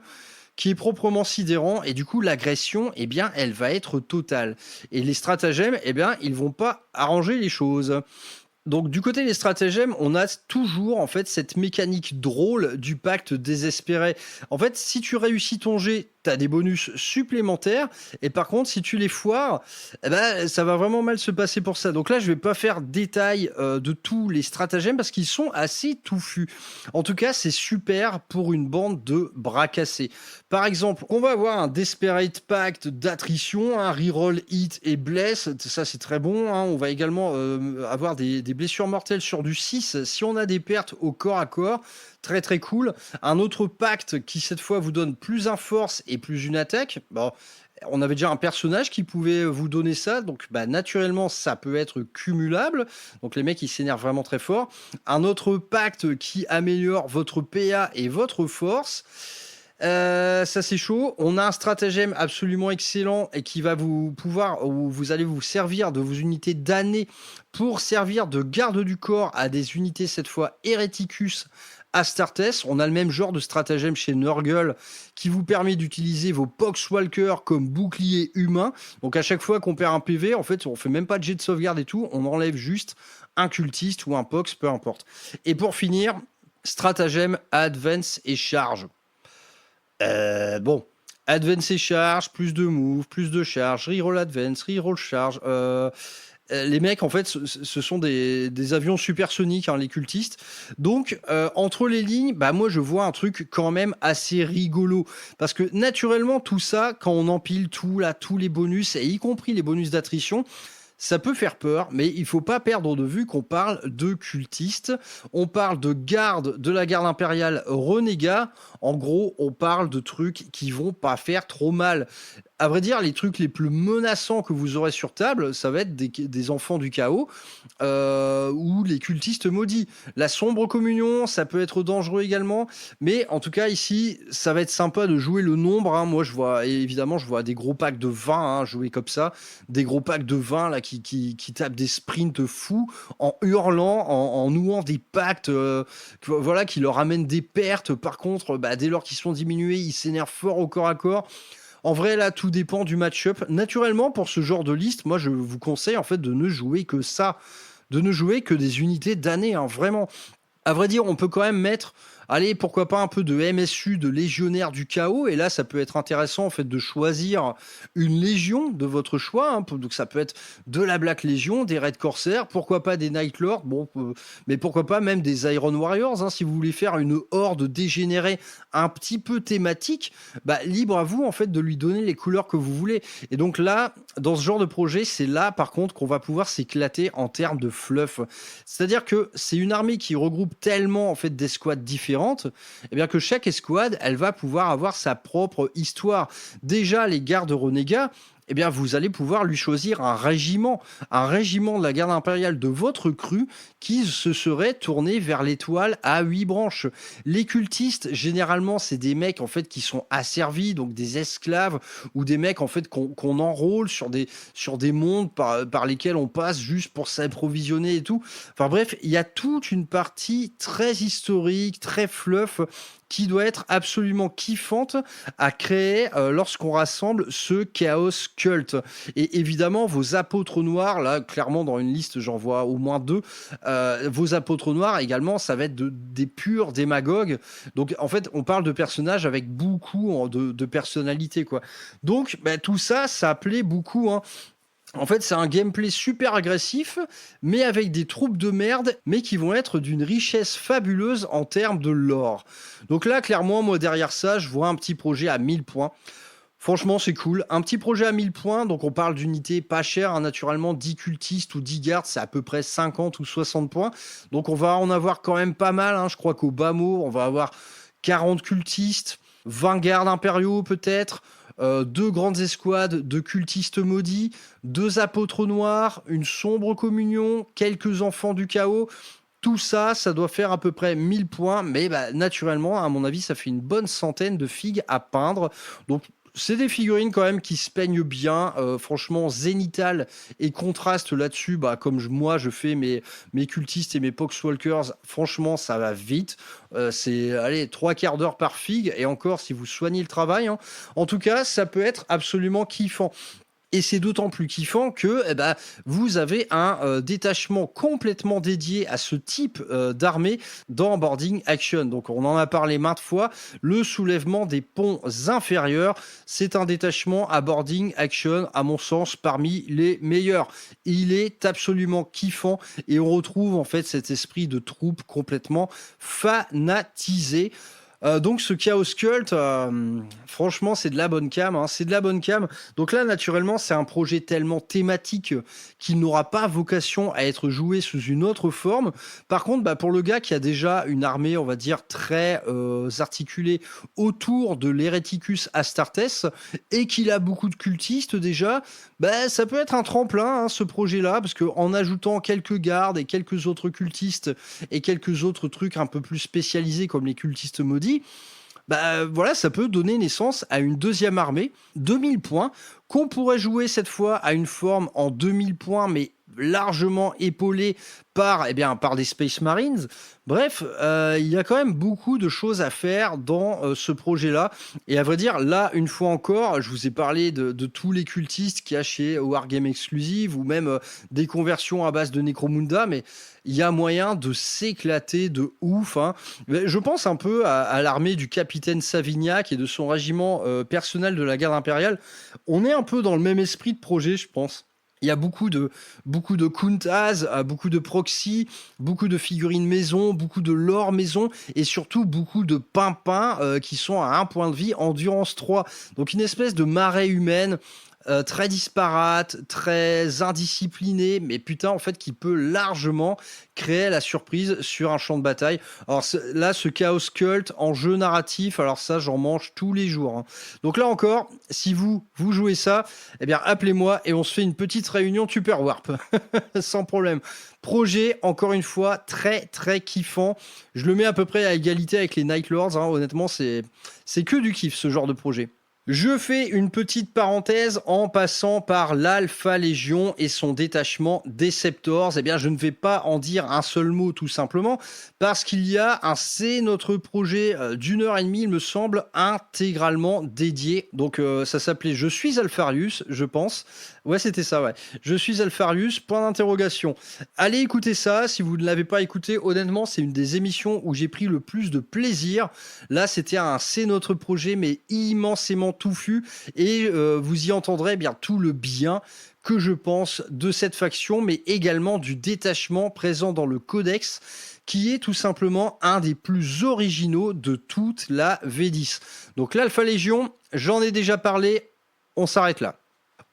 qui est proprement sidérant, et du coup, l'agression, elle va être totale. Et les stratagèmes, ils vont pas arranger les choses. Donc du côté des stratagèmes, on a toujours en fait cette mécanique drôle du pacte désespéré. En fait, si tu réussis ton jet, t'as des bonus supplémentaires, et par contre, si tu les foires, ça va vraiment mal se passer pour ça. Donc là, je vais pas faire détail de tous les stratagèmes parce qu'ils sont assez touffus. En tout cas, c'est super pour une bande de bras cassés. Par exemple, on va avoir un Desperate Pact d'attrition, un reroll hit et bless, ça c'est très bon, hein. On va également avoir des blessures mortelles sur du 6 si on a des pertes au corps à corps. Très très cool. Un autre pacte qui cette fois vous donne plus un force et plus une attaque. Bon, on avait déjà un personnage qui pouvait vous donner ça, donc naturellement ça peut être cumulable. Donc les mecs ils s'énervent vraiment très fort. Un autre pacte qui améliore votre PA et votre force. Ça c'est chaud. On a un stratagème absolument excellent et qui va vous allez vous servir de vos unités damnées pour servir de garde du corps à des unités cette fois Hereticus Astartes. On a le même genre de stratagème chez Nurgle qui vous permet d'utiliser vos Poxwalkers comme bouclier humain. Donc à chaque fois qu'on perd un PV, en fait, on fait même pas de jet de sauvegarde et tout, on enlève juste un cultiste ou un Pox, peu importe. Et pour finir, stratagème Advance et charge. Advance et charge, plus de move, plus de charge, reroll advance, reroll charge. Les mecs, en fait, ce sont des avions supersoniques, hein, les cultistes. Donc, entre les lignes, moi, je vois un truc quand même assez rigolo. Parce que, naturellement, tout ça, quand on empile tous les bonus, et y compris les bonus d'attrition, ça peut faire peur, mais il faut pas perdre de vue qu'on parle de cultistes. On parle de la garde impériale renégat. En gros, on parle de trucs qui vont pas faire trop mal. À vrai dire, les trucs les plus menaçants que vous aurez sur table, ça va être des enfants du chaos ou les cultistes maudits. La sombre communion, ça peut être dangereux également, mais en tout cas ici, ça va être sympa de jouer le nombre, hein. Moi, je vois des gros packs de 20, hein, jouer comme ça, des gros packs de 20 là qui tapent des sprints fous en hurlant, en nouant des pactes, qui leur amènent des pertes. Par contre, dès lors qu'ils sont diminués, ils s'énervent fort au corps à corps. En vrai, là, tout dépend du match-up. Naturellement, pour ce genre de liste, moi, je vous conseille en fait de ne jouer que ça, de ne jouer que des unités damnées, hein, vraiment. À vrai dire, on peut quand même mettre allez, pourquoi pas un peu de MSU, de légionnaire du chaos, et là ça peut être intéressant en fait de choisir une légion de votre choix, hein. Donc ça peut être de la Black Legion, des Red Corsair, pourquoi pas des Night Lords, bon, mais pourquoi pas même des Iron Warriors, hein, si vous voulez faire une horde dégénérée un petit peu thématique, bah, libre à vous en fait de lui donner les couleurs que vous voulez. Et donc là, dans ce genre de projet, c'est là par contre qu'on va pouvoir s'éclater en termes de fluff. C'est-à-dire que c'est une armée qui regroupe tellement en fait d'escouades différentes, eh bien que chaque escouade, elle va pouvoir avoir sa propre histoire. Déjà, les gardes renégats, eh bien, vous allez pouvoir lui choisir un régiment de la garde impériale de votre cru qui se serait tourné vers l'étoile à 8 branches. Les cultistes, généralement, c'est des mecs en fait qui sont asservis, donc des esclaves ou des mecs en fait qu'on enrôle sur des mondes par lesquels on passe juste pour s'approvisionner et tout. Enfin bref, il y a toute une partie très historique, très fluff, qui doit être absolument kiffante à créer lorsqu'on rassemble ce Chaos Cult. Et évidemment, vos apôtres noirs, là, clairement, dans une liste, j'en vois au moins 2. Vos apôtres noirs, également, ça va être des purs démagogues. Donc, en fait, on parle de personnages avec beaucoup de personnalité, quoi. Donc, bah, tout ça, ça plaît beaucoup, hein. En fait, c'est un gameplay super agressif, mais avec des troupes de merde, mais qui vont être d'une richesse fabuleuse en termes de lore. Donc là, clairement, moi, derrière ça, je vois un petit projet à 1000 points. Franchement, c'est cool. Un petit projet à 1000 points, donc on parle d'unités pas chères, hein, naturellement, 10 cultistes ou 10 gardes, c'est à peu près 50 ou 60 points. Donc on va en avoir quand même pas mal, hein. Je crois qu'au bas mot, on va avoir 40 cultistes, 20 gardes impériaux peut-être, 2 grandes escouades de cultistes maudits, 2 apôtres noirs, une sombre communion, quelques enfants du chaos. Tout ça, ça doit faire à peu près 1000 points, mais bah, naturellement, à mon avis, ça fait une bonne centaine de figues à peindre. Donc, c'est des figurines quand même qui se peignent bien. Franchement, Zénithal et contraste là-dessus, bah, comme moi je fais mes cultistes et mes Poxwalkers, franchement, ça va vite. C'est allez, 3/4 d'heure par figue, et encore si vous soignez le travail, hein. En tout cas, ça peut être absolument kiffant. Et c'est d'autant plus kiffant que eh ben, vous avez un détachement complètement dédié à ce type d'armée dans Boarding Action. Donc on en a parlé maintes fois, le soulèvement des ponts inférieurs, c'est un détachement à Boarding Action, à mon sens, parmi les meilleurs. Il est absolument kiffant et on retrouve en fait cet esprit de troupe complètement fanatisé. Donc ce Chaos Cult, franchement, c'est de la bonne cam, hein, c'est de la bonne cam. Donc là, naturellement, c'est un projet tellement thématique qu'il n'aura pas vocation à être joué sous une autre forme. Par contre, bah, pour le gars qui a déjà une armée, on va dire, très articulée autour de l'Hereticus Astartes et qu'il a beaucoup de cultistes déjà, bah, ça peut être un tremplin, hein, ce projet-là, parce qu'en ajoutant quelques gardes et quelques autres cultistes et quelques autres trucs un peu plus spécialisés comme les cultistes maudits, bah voilà, ça peut donner naissance à une deuxième armée, 2000 points, qu'on pourrait jouer cette fois à une forme en 2000 points, mais largement épaulée par des Space Marines. Bref, il y a quand même beaucoup de choses à faire dans ce projet-là. Et à vrai dire, là, une fois encore, je vous ai parlé de tous les cultistes qu'il y a chez Wargame Exclusive ou même des conversions à base de Necromunda, mais il y a moyen de s'éclater de ouf, hein. Je pense un peu à l'armée du capitaine Savignac et de son régiment personnel de la garde impériale. On est un peu dans le même esprit de projet, je pense. Il y a beaucoup de Kuntaz, beaucoup de proxy, beaucoup de figurines maison, beaucoup de lore maison et surtout beaucoup de pimpins qui sont à 1 point de vie, endurance 3. Donc une espèce de marée humaine très disparate, très indisciplinée, mais putain, en fait, qui peut largement créer la surprise sur un champ de bataille. Alors là, ce Chaos Cult en jeu narratif, alors ça, j'en mange tous les jours, hein. Donc là encore, si vous jouez ça, eh bien, appelez-moi et on se fait une petite réunion Tupper Warp. Sans problème. Projet, encore une fois, très, très kiffant. Je le mets à peu près à égalité avec les Night Lords, hein. Honnêtement, c'est que du kiff, ce genre de projet. Je fais une petite parenthèse en passant par l'Alpha Légion et son détachement Deceptors. Eh bien, je ne vais pas en dire un seul mot tout simplement parce qu'il y a c'est notre projet d'1h30, il me semble, intégralement dédié. Donc, ça s'appelait Je suis Alpharius, je pense. Ouais, c'était ça, ouais. Je suis Alpharius, point d'interrogation. Allez écouter ça, si vous ne l'avez pas écouté, honnêtement, c'est une des émissions où j'ai pris le plus de plaisir. Là, c'était un C'est notre projet, mais immensément touffu, et vous y entendrez bien tout le bien que je pense de cette faction, mais également du détachement présent dans le codex, qui est tout simplement un des plus originaux de toute la V10. Donc l'Alpha Légion, j'en ai déjà parlé, on s'arrête là.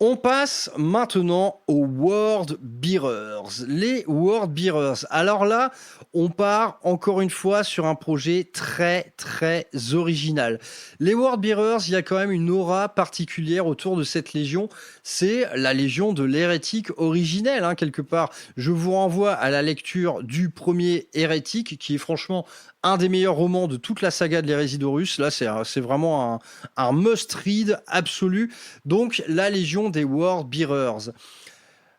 On passe maintenant aux World Bearers. Les World Bearers. Alors là, on part encore une fois sur un projet très très original. Les World Bearers, il y a quand même une aura particulière autour de cette légion. C'est la légion de l'hérétique originelle, hein, quelque part. Je vous renvoie à la lecture du premier hérétique, qui est franchement un des meilleurs romans de toute la saga de l'hérésie d'Horus. Là, c'est vraiment un must-read absolu. Donc, la Légion des World Bearers.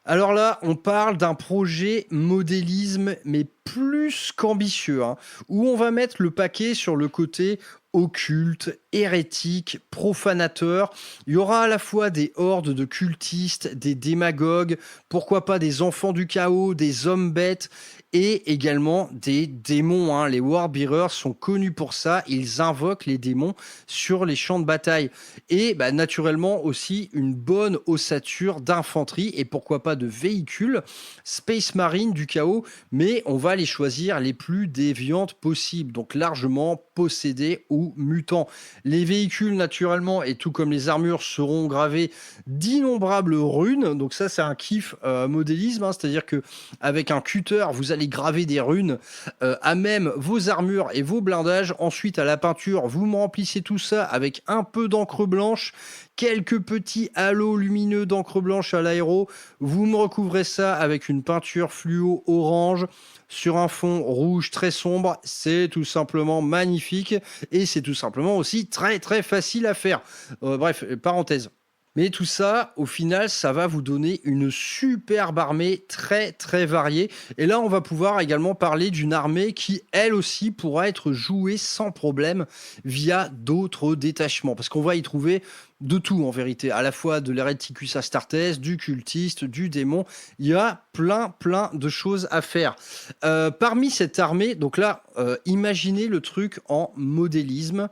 Alors là, on parle d'un projet modélisme, mais plus qu'ambitieux, hein, où on va mettre le paquet sur le côté occulte, hérétique, profanateur. Il y aura à la fois des hordes de cultistes, des démagogues, pourquoi pas des enfants du chaos, des hommes bêtes, et également des démons, hein. Les Warbearers sont connus pour ça, ils invoquent les démons sur les champs de bataille. Et naturellement aussi une bonne ossature d'infanterie, et pourquoi pas de véhicules, Space Marine du chaos, mais on va les choisir les plus déviantes possibles, donc largement possédés ou mutants. Les véhicules naturellement, et tout comme les armures, seront gravés d'innombrables runes, donc ça c'est un kiff modélisme, hein, c'est-à-dire que avec un cutter, vous allez graver des runes à même vos armures et vos blindages. Ensuite, à la peinture, vous me remplissez tout ça avec un peu d'encre blanche, quelques petits halos lumineux d'encre blanche à l'aéro. Vous me recouvrez ça avec une peinture fluo orange sur un fond rouge très sombre. C'est tout simplement magnifique, et c'est tout simplement aussi très très facile à faire. Bref, parenthèse. Mais tout ça, au final, ça va vous donner une superbe armée très très variée. Et là, on va pouvoir également parler d'une armée qui, elle aussi, pourra être jouée sans problème via d'autres détachements. Parce qu'on va y trouver de tout en vérité, à la fois de l'Hereticus Astartes, du cultiste, du démon. Il y a plein de choses à faire. Parmi cette armée, donc là, imaginez le truc en modélisme.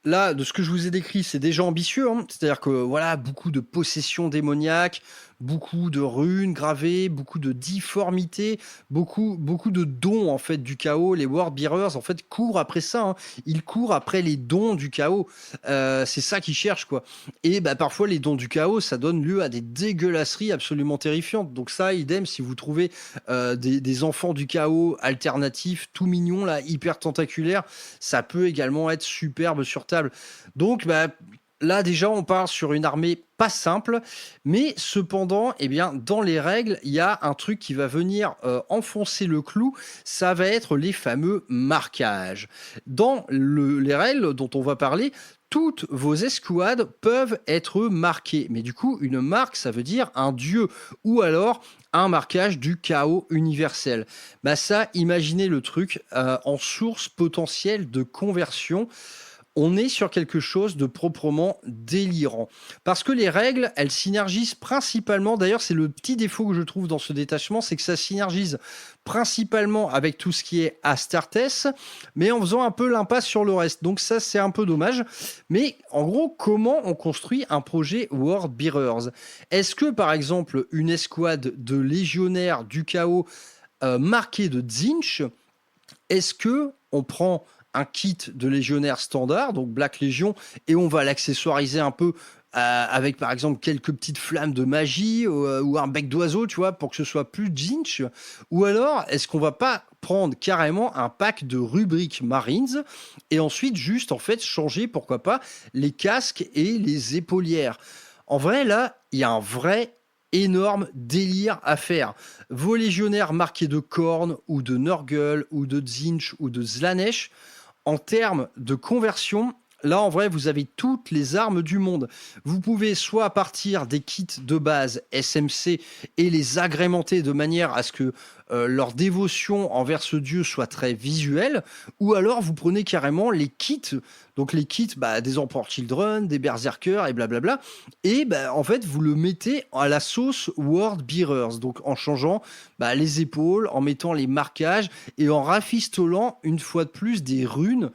Là, de ce que je vous ai décrit, c'est déjà ambitieux, hein. C'est-à-dire que voilà, beaucoup de possessions démoniaques, beaucoup de runes gravées, beaucoup de difformités, beaucoup de dons en fait du chaos. Les Warbearers en fait courent après ça, hein. Ils courent après les dons du chaos. C'est ça qu'ils cherchent, quoi. Et parfois les dons du chaos, ça donne lieu à des dégueulasseries absolument terrifiantes. Donc ça, idem, si vous trouvez des enfants du chaos alternatifs, tout mignons là, hyper tentaculaires, ça peut également être superbe sur table. Donc là déjà on part sur une armée pas simple, mais cependant, dans les règles, il y a un truc qui va venir enfoncer le clou, ça va être les fameux marquages. Dans les règles dont on va parler, toutes vos escouades peuvent être marquées. Mais du coup, une marque, ça veut dire un dieu, ou alors un marquage du chaos universel. Ça, imaginez le truc en source potentielle de conversion. On est sur quelque chose de proprement délirant. Parce que les règles, elles synergisent principalement, d'ailleurs c'est le petit défaut que je trouve dans ce détachement, c'est que ça synergise principalement avec tout ce qui est Astartes, mais en faisant un peu l'impasse sur le reste. Donc ça, c'est un peu dommage. Mais en gros, comment on construit un projet World Bearers ? Est-ce que, par exemple, une escouade de légionnaires du chaos marquée de Tzeentch, est-ce que on prend un kit de légionnaire standard, donc Black Legion, et on va l'accessoiriser un peu avec par exemple quelques petites flammes de magie ou un bec d'oiseau, tu vois, pour que ce soit plus Tzeentch? Ou alors, est-ce qu'on va pas prendre carrément un pack de rubriques Marines et ensuite juste en fait changer, pourquoi pas, les casques et les épaulières? En vrai, là, il y a un vrai énorme délire à faire. Vos légionnaires marqués de Khorne ou de Nurgle ou de Tzeentch ou de Slaanesh, en termes de conversion, Là, en vrai, vous avez toutes les armes du monde. Vous pouvez soit partir des kits de base SMC et les agrémenter de manière à ce que leur dévotion envers ce dieu soit très visuelle, ou alors vous prenez carrément les kits, donc les kits des Emperor Children, des Berserkers et blablabla, et en fait vous le mettez à la sauce World Bearers, donc en changeant les épaules, en mettant les marquages et en rafistolant une fois de plus des runes.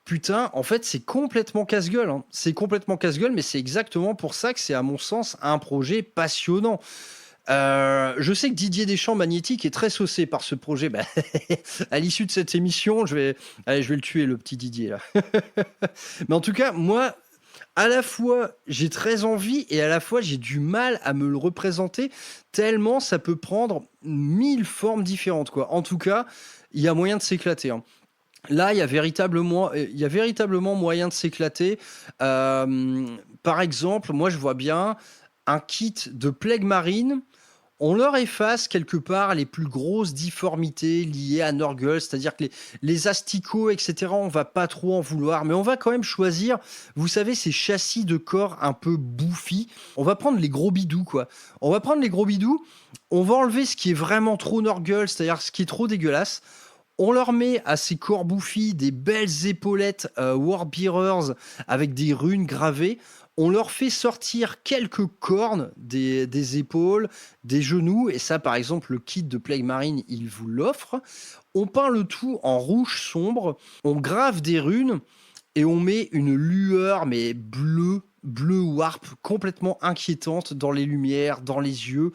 Putain, en fait, c'est complètement casse-gueule. Hein. C'est complètement casse-gueule, mais c'est exactement pour ça que c'est, à mon sens, un projet passionnant. Je sais que Didier Deschamps Magnétique est très saucé par ce projet. À l'issue de cette émission, je vais le tuer, le petit Didier, là. Mais en tout cas, moi, à la fois, j'ai très envie et à la fois, j'ai du mal à me le représenter tellement ça peut prendre 1000 formes différentes, quoi. En tout cas, il y a moyen de s'éclater, hein. Là, il y a véritablement moyen de s'éclater. Par exemple, moi, je vois bien un kit de Plague Marine. On leur efface quelque part les plus grosses difformités liées à Nurgle, c'est-à-dire que les asticots, etc., on va pas trop en vouloir, mais on va quand même choisir, vous savez, ces châssis de corps un peu bouffis. On va prendre les gros bidous, quoi. On va prendre les gros bidous, on va enlever ce qui est vraiment trop Nurgle, c'est-à-dire ce qui est trop dégueulasse. On leur met à ces corps bouffis des belles épaulettes Warbearers avec des runes gravées. On leur fait sortir quelques cornes des épaules, des genoux. Et ça, par exemple, le kit de Plague Marine, il vous l'offre. On peint le tout en rouge sombre. On grave des runes et on met une lueur, mais bleu warp, complètement inquiétante dans les lumières, dans les yeux.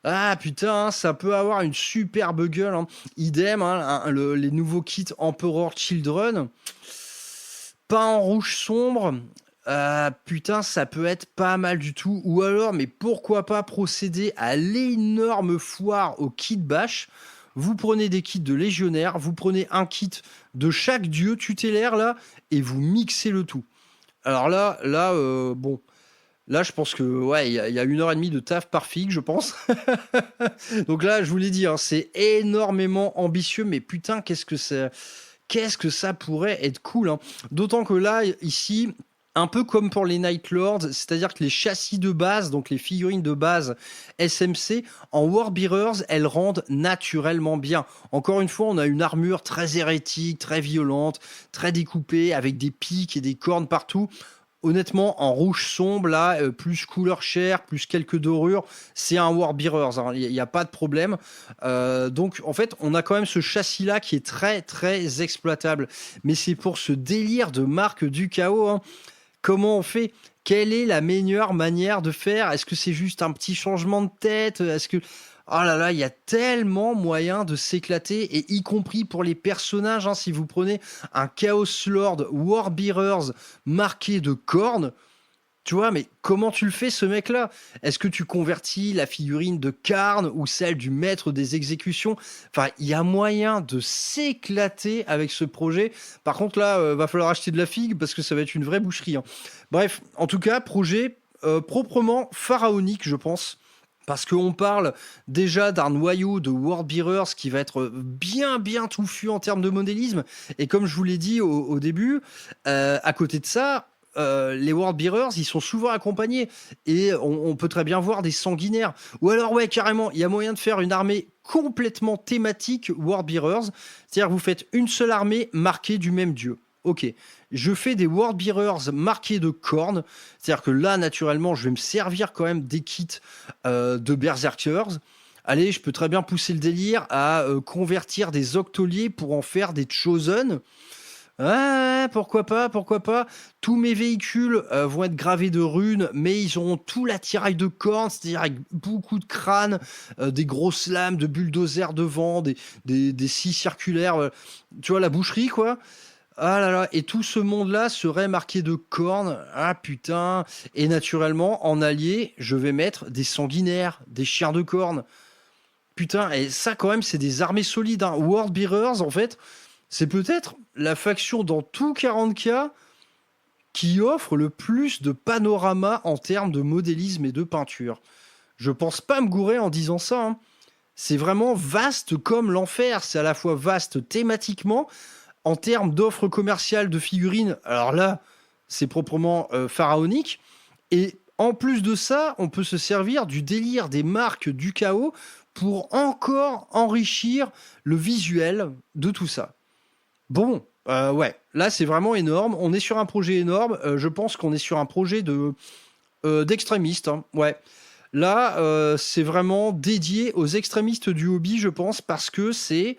Ah putain, ça peut avoir une superbe gueule. Hein. Idem, les nouveaux kits Emperor Children. Pas en rouge sombre. Putain, ça peut être pas mal du tout. Ou alors, mais pourquoi pas procéder à l'énorme foire au kit bash. Vous prenez des kits de légionnaires, vous prenez un kit de chaque dieu tutélaire là, et vous mixez le tout. Alors là, bon... Là, je pense que il y a 1h30 de taf par figue, je pense. Donc là, je vous l'ai dit, hein, c'est énormément ambitieux, mais putain, qu'est-ce que ça pourrait être cool. Hein. D'autant que là, ici, un peu comme pour les Night Lords, c'est-à-dire que les châssis de base, donc les figurines de base SMC, en Warbearers, elles rendent naturellement bien. Encore une fois, on a une armure très hérétique, très violente, très découpée, avec des pics et des cornes partout. Honnêtement, en rouge sombre, là, plus couleur chair, plus quelques dorures, c'est un Warbearers, hein, il n'y a pas de problème. Donc, en fait, on a quand même ce châssis-là qui est très, très exploitable. Mais c'est pour ce délire de marque du chaos. Hein. Comment on fait ? Quelle est la meilleure manière de faire ? Est-ce que c'est juste un petit changement de tête ? Est-ce que... Oh là là, il y a tellement moyen de s'éclater, et y compris pour les personnages, hein, si vous prenez un Chaos Lord Warbearers marqué de cornes, tu vois, mais comment tu le fais, ce mec-là ? Est-ce que tu convertis la figurine de Karn ou celle du maître des exécutions ? Enfin, il y a moyen de s'éclater avec ce projet. Par contre, là, va falloir acheter de la figue parce que ça va être une vraie boucherie. Hein. Bref, en tout cas, projet proprement pharaonique, je pense. Parce qu'on parle déjà d'un noyau de Warbearers qui va être bien touffu en termes de modélisme. Et comme je vous l'ai dit au début, à côté de ça, les Warbearers, ils sont souvent accompagnés. Et on peut très bien voir des sanguinaires. Ou alors, ouais, carrément, il y a moyen de faire une armée complètement thématique Warbearers. C'est-à-dire que vous faites une seule armée marquée du même dieu. Ok, je fais des Warbearers marqués de cornes, c'est-à-dire que là, naturellement, je vais me servir quand même des kits de Berserkers. Allez, je peux très bien pousser le délire à convertir des Octoliers pour en faire des Chosen. Ah, pourquoi pas. Tous mes véhicules vont être gravés de runes, mais ils auront tout l'attirail de cornes, c'est-à-dire avec beaucoup de crânes, des grosses lames, de bulldozers devant, des scies circulaires. Tu vois, la boucherie, quoi. Ah là là, et tout ce monde-là serait marqué de cornes. Ah putain. Et naturellement, en allié, je vais mettre des sanguinaires, des chiens de cornes. Putain, et ça quand même, c'est des armées solides. Hein. Warbearers, en fait, c'est peut-être la faction dans tout 40K qui offre le plus de panorama en termes de modélisme et de peinture. Je pense pas me gourer en disant ça. Hein. C'est vraiment vaste comme l'enfer. C'est à la fois vaste thématiquement, En termes d'offres commerciales de figurines, alors là, c'est proprement pharaonique. Et en plus de ça, on peut se servir du délire des marques du chaos pour encore enrichir le visuel de tout ça. Bon, ouais, là c'est vraiment énorme. On est sur un projet énorme. Je pense qu'on est sur un projet d'extrémistes. Hein. Ouais. Là, c'est vraiment dédié aux extrémistes du hobby, je pense, parce que c'est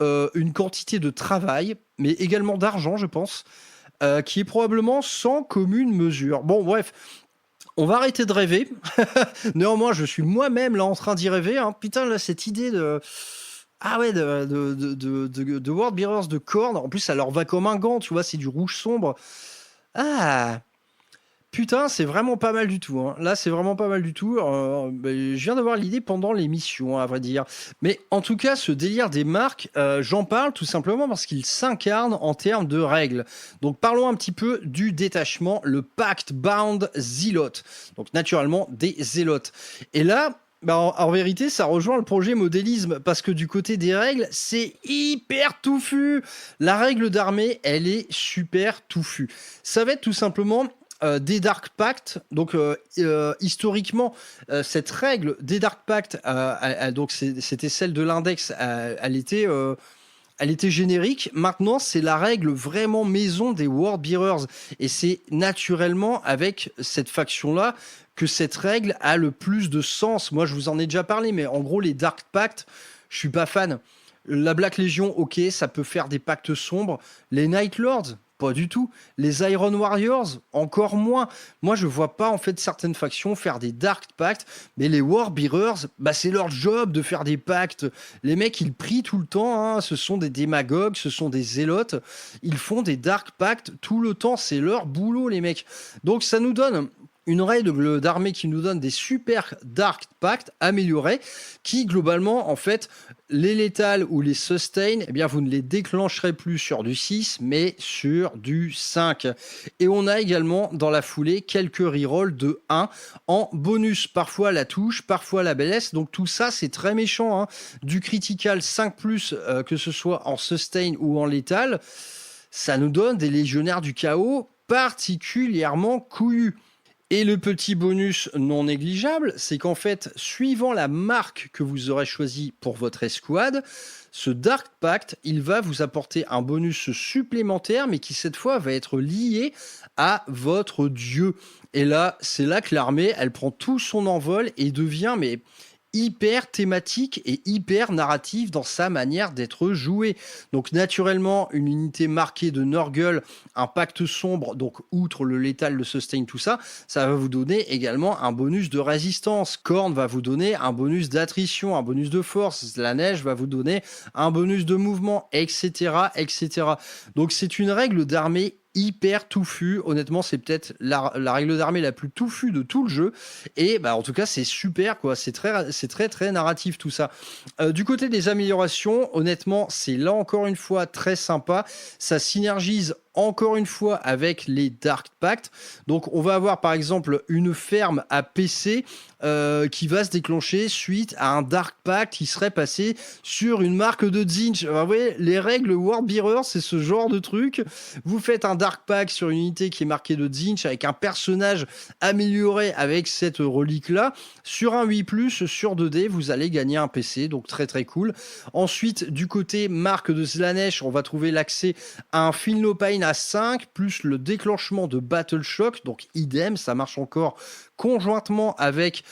une quantité de travail, mais également d'argent, je pense, qui est probablement sans commune mesure. Bon, bref, on va arrêter de rêver. Néanmoins, je suis moi-même là en train d'y rêver. Hein. Putain, là, cette idée de... Ah ouais, de World Bearers de cornes. En plus, ça leur va comme un gant, tu vois, c'est du rouge sombre. Ah, putain, c'est vraiment pas mal du tout. Hein. Là, c'est vraiment pas mal du tout. Je viens d'avoir l'idée pendant l'émission, à vrai dire. Mais en tout cas, ce délire des marques, j'en parle tout simplement parce qu'il s'incarne en termes de règles. Donc, parlons un petit peu du détachement, le Pact Bound Zealot. Donc, naturellement, des zélotes. Et là... en vérité, ça rejoint le projet modélisme parce que du côté des règles, c'est hyper touffu. La règle d'armée, elle est super touffue. Ça va être tout simplement des Dark Pact. Donc, historiquement, cette règle des Dark Pact, donc c'était celle de l'index, elle était générique. Maintenant, c'est la règle vraiment maison des World Bearers. Et c'est naturellement avec cette faction-là que cette règle a le plus de sens. Moi, je vous en ai déjà parlé, mais en gros, les Dark Pact, je suis pas fan. La Black Legion, ok, ça peut faire des pactes sombres. Les Night Lords, pas du tout. Les Iron Warriors, encore moins. Moi, je vois pas en fait certaines factions faire des Dark Pacts, mais les War Bearers, bah, c'est leur job de faire des pactes. Les mecs, ils prient tout le temps. Hein. Ce sont des démagogues, ce sont des zélotes. Ils font des Dark Pacts tout le temps. C'est leur boulot, les mecs. Donc, ça nous donne une règle d'armée qui nous donne des super Dark Pacts améliorés qui, globalement, en fait, les létales ou les sustain, eh bien, vous ne les déclencherez plus sur du 6, mais sur du 5. Et on a également, dans la foulée, quelques rerolls de 1 en bonus. Parfois la touche, parfois la BLS. Donc tout ça, c'est très méchant. Hein. Du critical 5+, que ce soit en sustain ou en létal, ça nous donne des légionnaires du chaos particulièrement couillus. Et le petit bonus non négligeable, c'est qu'en fait, suivant la marque que vous aurez choisie pour votre escouade, ce Dark Pact, il va vous apporter un bonus supplémentaire, mais qui cette fois va être lié à votre dieu. Et là, c'est là que l'armée, elle prend tout son envol et devient hyper thématique et hyper narrative dans sa manière d'être jouée. Donc naturellement, une unité marquée de Nurgle, un pacte sombre, donc outre le létal, le sustain, tout ça, ça va vous donner également un bonus de résistance. Khorne va vous donner un bonus d'attrition, un bonus de force. La neige va vous donner un bonus de mouvement, etc., etc. Donc c'est une règle d'armée hyper touffu. Honnêtement, c'est peut-être la règle d'armée la plus touffue de tout le jeu. Et en tout cas, c'est super, quoi. C'est très, très narratif, tout ça. Du côté des améliorations, honnêtement, c'est là encore une fois très sympa. Ça synergise encore une fois avec les Dark Pact. Donc, on va avoir par exemple une ferme à PC qui va se déclencher suite à un Dark Pact qui serait passé sur une marque de Tzeentch. Vous voyez, les règles World Bearer, c'est ce genre de truc. Vous faites un Dark Pact sur une unité qui est marquée de Tzeentch avec un personnage amélioré avec cette relique-là. Sur un 8+, sur 2D, vous allez gagner un PC, donc très très cool. Ensuite, du côté marque de Slaanesh, on va trouver l'accès à un Feel No Pain à 5, plus le déclenchement de Battle Shock, donc idem, ça marche encore conjointement avec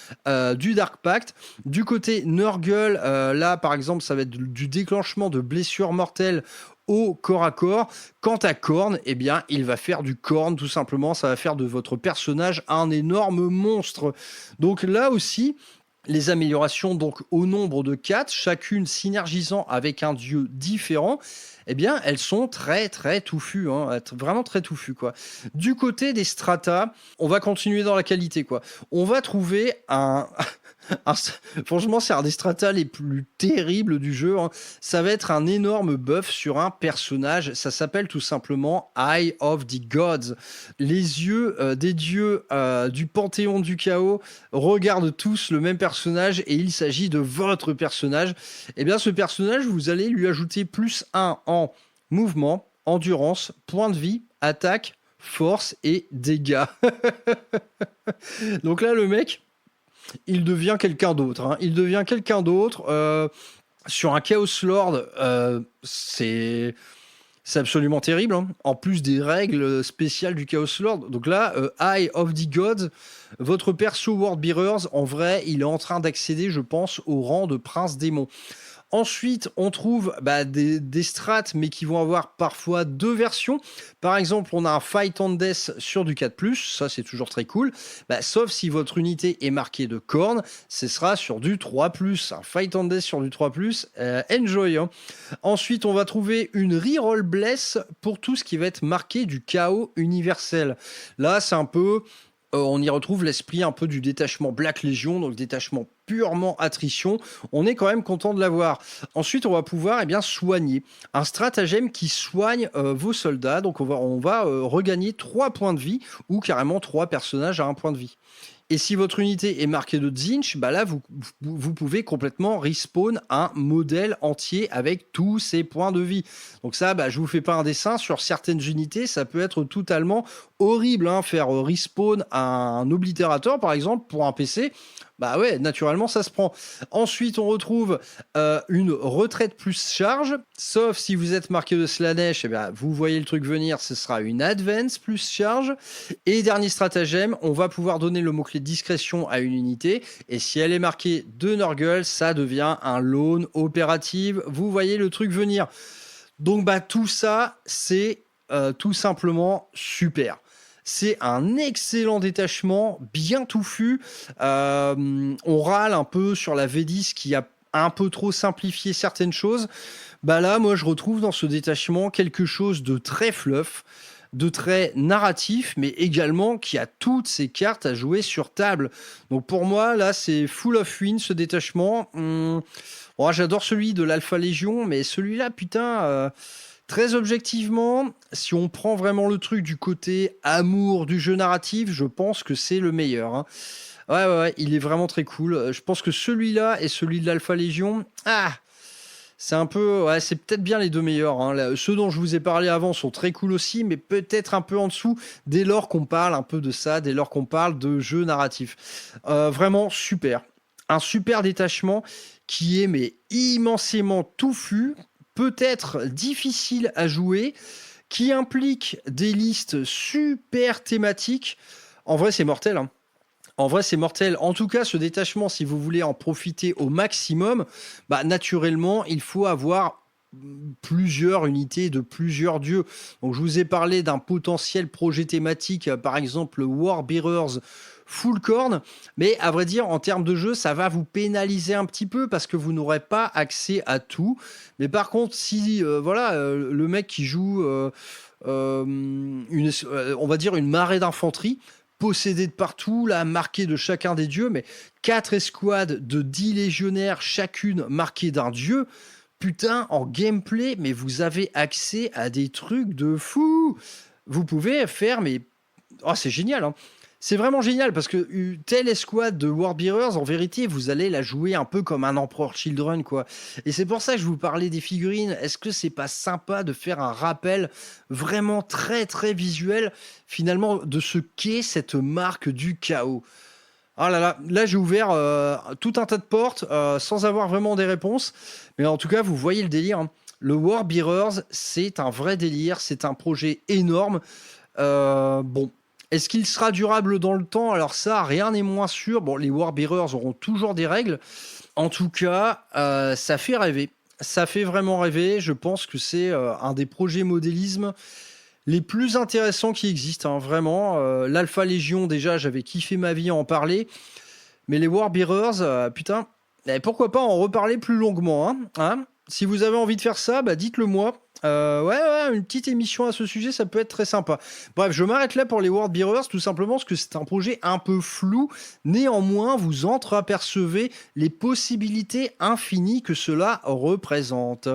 du Dark Pact. Du côté Nurgle, là par exemple, ça va être du déclenchement de blessures mortelles au corps à corps. Quant à Khorne, eh bien, il va faire du Khorne, tout simplement. Ça va faire de votre personnage un énorme monstre. Donc là aussi, les améliorations donc au nombre de 4, chacune synergisant avec un dieu différent, eh bien, elles sont très très touffues, hein, vraiment très touffues, quoi. Du côté des stratas, on va continuer dans la qualité, quoi. On va trouver franchement, c'est un des stratas les plus terribles du jeu. Hein. Ça va être un énorme buff sur un personnage. Ça s'appelle tout simplement Eye of the Gods. Les yeux des dieux du panthéon du chaos regardent tous le même personnage et il s'agit de votre personnage. Eh bien, ce personnage, vous allez lui ajouter +1 en mouvement, endurance, point de vie, attaque, force et dégâts. Donc là, le mec, il devient quelqu'un d'autre. Hein. Il devient quelqu'un d'autre. Sur un Chaos Lord, c'est absolument terrible. Hein. En plus des règles spéciales du Chaos Lord. Donc là, Eye of the Gods, votre perso Worldbearers, en vrai, il est en train d'accéder, je pense, au rang de prince démon. Ensuite, on trouve des strats, mais qui vont avoir parfois deux versions. Par exemple, on a un Fight on Death sur du 4+, ça c'est toujours très cool. Sauf si votre unité est marquée de corne, ce sera sur du 3+. Un Fight on Death sur du 3+, enjoy. Hein. Ensuite, on va trouver une Reroll Bless pour tout ce qui va être marqué du chaos universel. Là, c'est un peu... on y retrouve l'esprit un peu du détachement Black Legion, donc le détachement purement attrition. On est quand même content de l'avoir. Ensuite, on va pouvoir soigner. Un stratagème qui soigne vos soldats. Donc, on va regagner 3 points de vie ou carrément 3 personnages à 1 point de vie. Et si votre unité est marquée de Zinch, là, vous pouvez complètement respawn un modèle entier avec tous ses points de vie. Donc ça, je vous fais pas un dessin. Sur certaines unités, ça peut être totalement horrible. Hein, faire respawn un oblitérateur, par exemple, pour un PC. Ouais, naturellement, ça se prend. Ensuite, on retrouve une retraite plus charge. Sauf si vous êtes marqué de Slanesh, vous voyez le truc venir, ce sera une advance plus charge. Et dernier stratagème, on va pouvoir donner le mot-clé discrétion à une unité. Et si elle est marquée de Nurgle, ça devient un lone opérative. Vous voyez le truc venir. Donc, tout ça, c'est tout simplement super. C'est un excellent détachement, bien touffu. On râle un peu sur la V10 qui a un peu trop simplifié certaines choses. Là, moi, je retrouve dans ce détachement quelque chose de très fluff, de très narratif, mais également qui a toutes ses cartes à jouer sur table. Donc pour moi, là, c'est full of win, ce détachement. J'adore celui de l'Alpha Légion, mais celui-là, putain... Très objectivement, si on prend vraiment le truc du côté amour du jeu narratif, je pense que c'est le meilleur. Hein. Ouais, il est vraiment très cool. Je pense que celui-là et celui de l'Alpha Légion, c'est un peu... Ouais, c'est peut-être bien les deux meilleurs. Hein. Ceux dont je vous ai parlé avant sont très cool aussi, mais peut-être un peu en dessous, dès lors qu'on parle un peu de ça, dès lors qu'on parle de jeu narratif. Vraiment super. Un super détachement qui est immensément touffu, peut-être difficile à jouer, qui implique des listes super thématiques. En vrai, c'est mortel. Hein. En vrai, c'est mortel. En tout cas, ce détachement, si vous voulez en profiter au maximum, naturellement, il faut avoir plusieurs unités de plusieurs dieux. Donc, je vous ai parlé d'un potentiel projet thématique, par exemple, Warbearers full corn, mais à vrai dire, en termes de jeu, ça va vous pénaliser un petit peu parce que vous n'aurez pas accès à tout. Mais par contre, si le mec qui joue on va dire une marée d'infanterie, possédée de partout, là, marquée de chacun des dieux, mais 4 escouades de 10 légionnaires, chacune marquée d'un dieu, putain, en gameplay, mais vous avez accès à des trucs de fou. Vous pouvez faire, c'est génial, hein. C'est vraiment génial parce que telle escouade de Warbearers, en vérité, vous allez la jouer un peu comme un Emperor Children, quoi. Et c'est pour ça que je vous parlais des figurines. Est-ce que c'est pas sympa de faire un rappel vraiment très, très visuel, finalement, de ce qu'est cette marque du chaos? Ah là, j'ai ouvert tout un tas de portes sans avoir vraiment des réponses. Mais en tout cas, vous voyez le délire. Hein. Le Warbearers, c'est un vrai délire. C'est un projet énorme. Est-ce qu'il sera durable dans le temps? Alors ça, rien n'est moins sûr. Bon, les Warbearers auront toujours des règles. En tout cas, ça fait rêver. Ça fait vraiment rêver. Je pense que c'est un des projets modélisme les plus intéressants qui existent. Hein, vraiment. L'Alpha Légion, déjà, j'avais kiffé ma vie à en parler. Mais les Warbearers, putain, pourquoi pas en reparler plus longuement, hein. Si vous avez envie de faire ça, dites-le moi. Une petite émission à ce sujet, ça peut être très sympa. Bref, je m'arrête là pour les Warbearers, tout simplement parce que c'est un projet un peu flou. Néanmoins, vous entreapercevez les possibilités infinies que cela représente.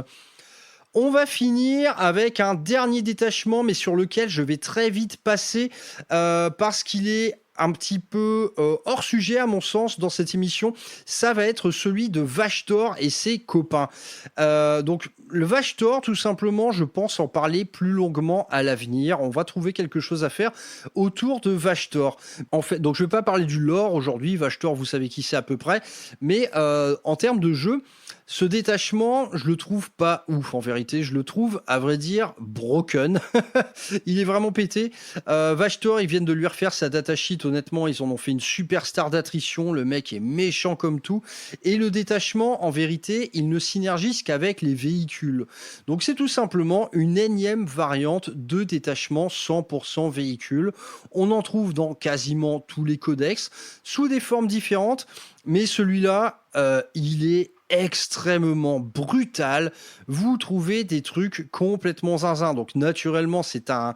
On va finir avec un dernier détachement, mais sur lequel je vais très vite passer parce qu'il est un petit peu hors sujet à mon sens dans cette émission, ça va être celui de Vashtor et ses copains. Donc le Vashtor, tout simplement, je pense en parler plus longuement à l'avenir. On va trouver quelque chose à faire autour de Vashtor. En fait, donc je vais pas parler du lore aujourd'hui. Vashtor, vous savez qui c'est à peu près, mais en termes de jeu, ce détachement, je le trouve pas ouf en vérité. Je le trouve, à vrai dire, broken. Il est vraiment pété. Vashtor, ils viennent de lui refaire sa datasheet. Honnêtement, ils en ont fait une superstar d'attrition. Le mec est méchant comme tout. Et le détachement, en vérité, il ne synergise qu'avec les véhicules. Donc c'est tout simplement une énième variante de détachement 100% véhicule. On en trouve dans quasiment tous les codex, sous des formes différentes. Mais celui-là, il est extrêmement brutal. Vous trouvez des trucs complètement zinzin. Donc naturellement, c'est un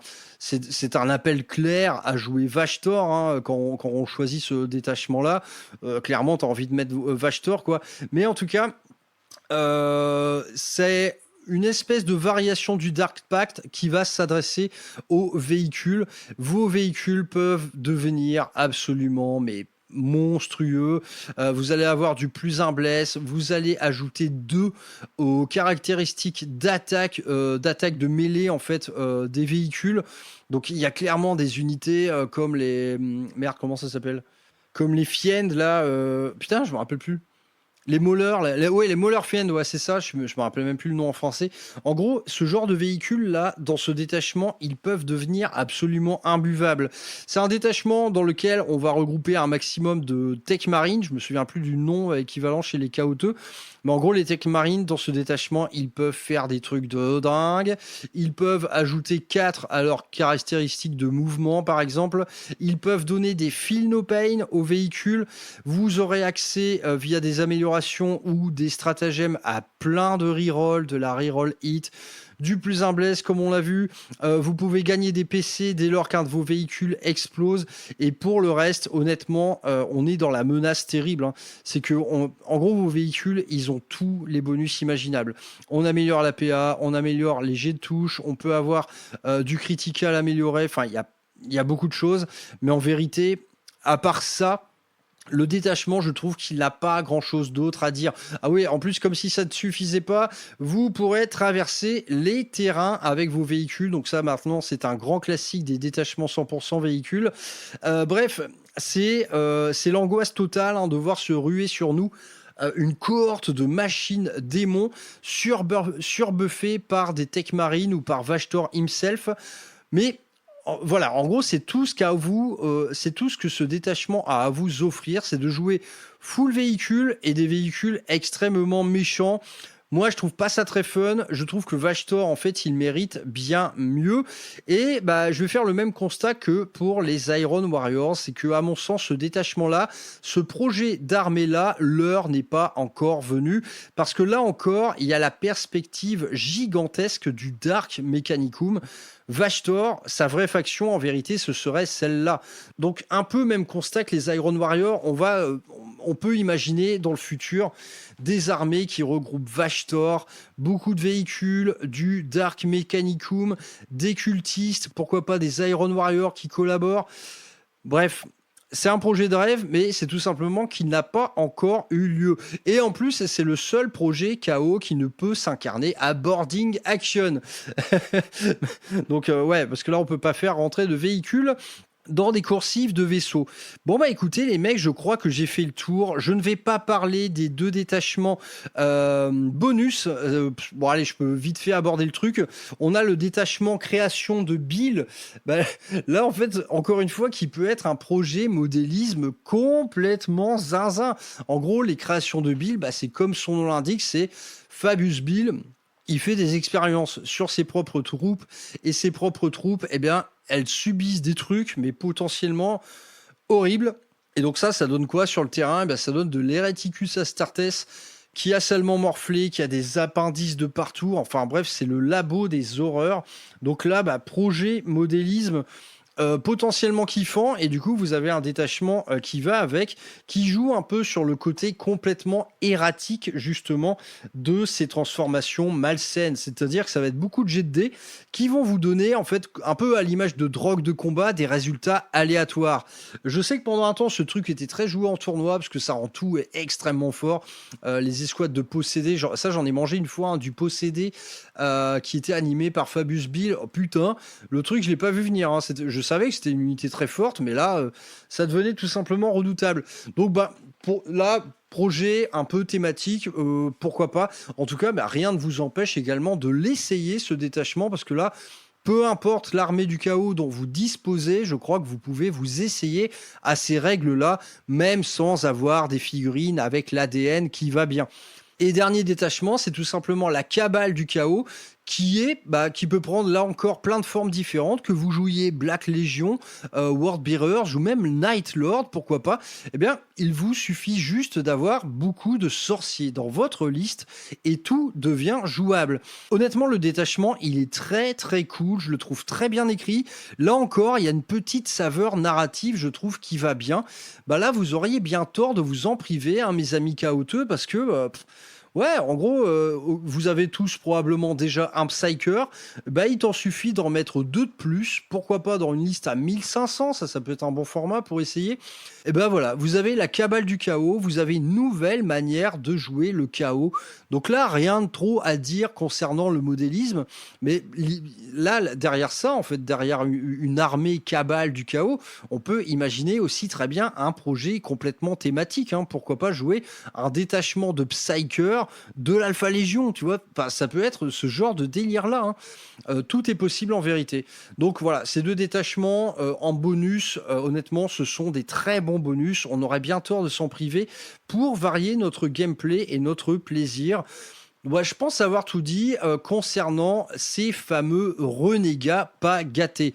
appel clair à jouer Vashtor, hein, quand on choisit ce détachement-là. Clairement, tu as envie de mettre Vashtor, quoi. Mais en tout cas, c'est une espèce de variation du Dark Pact qui va s'adresser aux véhicules. Vos véhicules peuvent devenir absolument monstrueux. Vous allez avoir du plus 1 bless. Vous allez ajouter 2 aux caractéristiques d'attaque de mêlée en fait des véhicules. Donc il y a clairement des unités comme les comment ça s'appelle, comme les Fiend là. Putain, je me rappelle plus. Les Maulers, les Maulers Fiend, ouais, c'est ça, je me rappelle même plus le nom en français. En gros, ce genre de véhicule là, dans ce détachement, ils peuvent devenir absolument imbuvables. C'est un détachement dans lequel on va regrouper un maximum de Tech Marine, je me souviens plus du nom équivalent chez les Chaoteux, mais en gros, les Tech Marines, dans ce détachement, ils peuvent faire des trucs de dingue, ils peuvent ajouter 4 à leurs caractéristiques de mouvement, par exemple, ils peuvent donner des Feel No Pain aux véhicules, vous aurez accès via des améliorations ou des stratagèmes à plein de reroll, de la reroll hit, du plus 1 bless comme on l'a vu. Vous pouvez gagner des PC dès lors qu'un de vos véhicules explose. Et pour le reste, honnêtement, on est dans la menace terrible, hein. C'est que, en gros, vos véhicules, ils ont tous les bonus imaginables. On améliore la PA, on améliore les jets de touche, on peut avoir du critical amélioré. Enfin, il y a beaucoup de choses. Mais en vérité, à part ça, le détachement, je trouve qu'il n'a pas grand-chose d'autre à dire. Ah oui, en plus, comme si ça ne suffisait pas, vous pourrez traverser les terrains avec vos véhicules. Donc ça, maintenant, c'est un grand classique des détachements 100% véhicules. Bref, c'est l'angoisse totale, hein, de voir se ruer sur nous une cohorte de machines démons surbuffées par des Tech Marines ou par Vashtor himself. Mais voilà, en gros, c'est tout ce c'est tout ce que ce détachement a à vous offrir, c'est de jouer full véhicule et des véhicules extrêmement méchants. Moi, je trouve pas ça très fun. Je trouve que Vashtor, en fait, il mérite bien mieux. Et je vais faire le même constat que pour les Iron Warriors. C'est que, à mon sens, ce détachement-là, ce projet d'armée-là, l'heure n'est pas encore venue. Parce que là encore, il y a la perspective gigantesque du Dark Mechanicum. Vashtor, sa vraie faction, en vérité, ce serait celle-là. Donc, un peu même constat que les Iron Warriors, on peut imaginer dans le futur des armées qui regroupent Vashtor, beaucoup de véhicules, du Dark Mechanicum, des cultistes, pourquoi pas des Iron Warriors qui collaborent. Bref, c'est un projet de rêve, mais c'est tout simplement qu'il n'a pas encore eu lieu. Et en plus, c'est le seul projet KO qui ne peut s'incarner à Boarding Action. Donc ouais, parce que là, on peut pas faire rentrer de véhicules dans des coursives de vaisseaux. Bon écoutez les mecs, je crois que j'ai fait le tour. Je ne vais pas parler des 2 détachements bonus. Bon allez, je peux vite fait aborder le truc. On a le détachement création de Bill. Là en fait, encore une fois, qui peut être un projet modélisme complètement zinzin. En gros, les créations de Bill, c'est comme son nom l'indique, c'est Fabius Bill. Il fait des expériences sur ses propres troupes et ses propres troupes, elles subissent des trucs, mais potentiellement horribles. Et donc ça donne quoi sur le terrain ? Ça donne de l'Hereticus Astartes qui a salement morflé, qui a des appendices de partout. Enfin bref, c'est le labo des horreurs. Donc là, projet modélisme potentiellement kiffant, et du coup vous avez un détachement qui va avec, qui joue un peu sur le côté complètement erratique justement de ces transformations malsaines, c'est-à-dire que ça va être beaucoup de jets de dés qui vont vous donner en fait un peu à l'image de drogue de combat des résultats aléatoires. Je sais que pendant un temps ce truc était très joué en tournoi parce que ça rend tout extrêmement fort. Les escouades de possédés, ça j'en ai mangé une fois, du possédé qui était animé par Fabius Bill. Oh, putain, le truc je l'ai pas vu venir, hein. Je savais que c'était une unité très forte, mais là ça devenait tout simplement redoutable. Donc projet un peu thématique, pourquoi pas. En tout cas, rien ne vous empêche également de l'essayer, ce détachement, parce que là, peu importe l'armée du chaos dont vous disposez, je crois que vous pouvez vous essayer à ces règles-là, même sans avoir des figurines avec l'ADN qui va bien. Et dernier détachement, c'est tout simplement la cabale du chaos, qui peut prendre là encore plein de formes différentes, que vous jouiez Black Legion, World Bearers ou même Night Lord, pourquoi pas. Eh bien, il vous suffit juste d'avoir beaucoup de sorciers dans votre liste et tout devient jouable. Honnêtement, le détachement, il est très très cool, je le trouve très bien écrit. Là encore, il y a une petite saveur narrative, je trouve, qui va bien. Là, vous auriez bien tort de vous en priver, hein, mes amis chaoteux, parce que... ouais, en gros, vous avez tous probablement déjà un Psyker. Il t'en suffit d'en mettre 2 de plus. Pourquoi pas dans une liste à 1500, ça peut être un bon format pour essayer. Et voilà, vous avez la cabale du chaos, vous avez une nouvelle manière de jouer le chaos. Donc là, rien de trop à dire concernant le modélisme. Mais là, derrière ça, en fait, derrière une armée cabale du chaos, on peut imaginer aussi très bien un projet complètement thématique, hein. Pourquoi pas jouer un détachement de Psyker de l'Alpha Légion, tu vois. Ça peut être ce genre de délire-là, hein. Tout est possible en vérité. Donc voilà, ces 2 détachements en bonus, honnêtement, ce sont des très bons bonus. On aurait bien tort de s'en priver pour varier notre gameplay et notre plaisir. Je pense avoir tout dit concernant ces fameux renégats pas gâtés.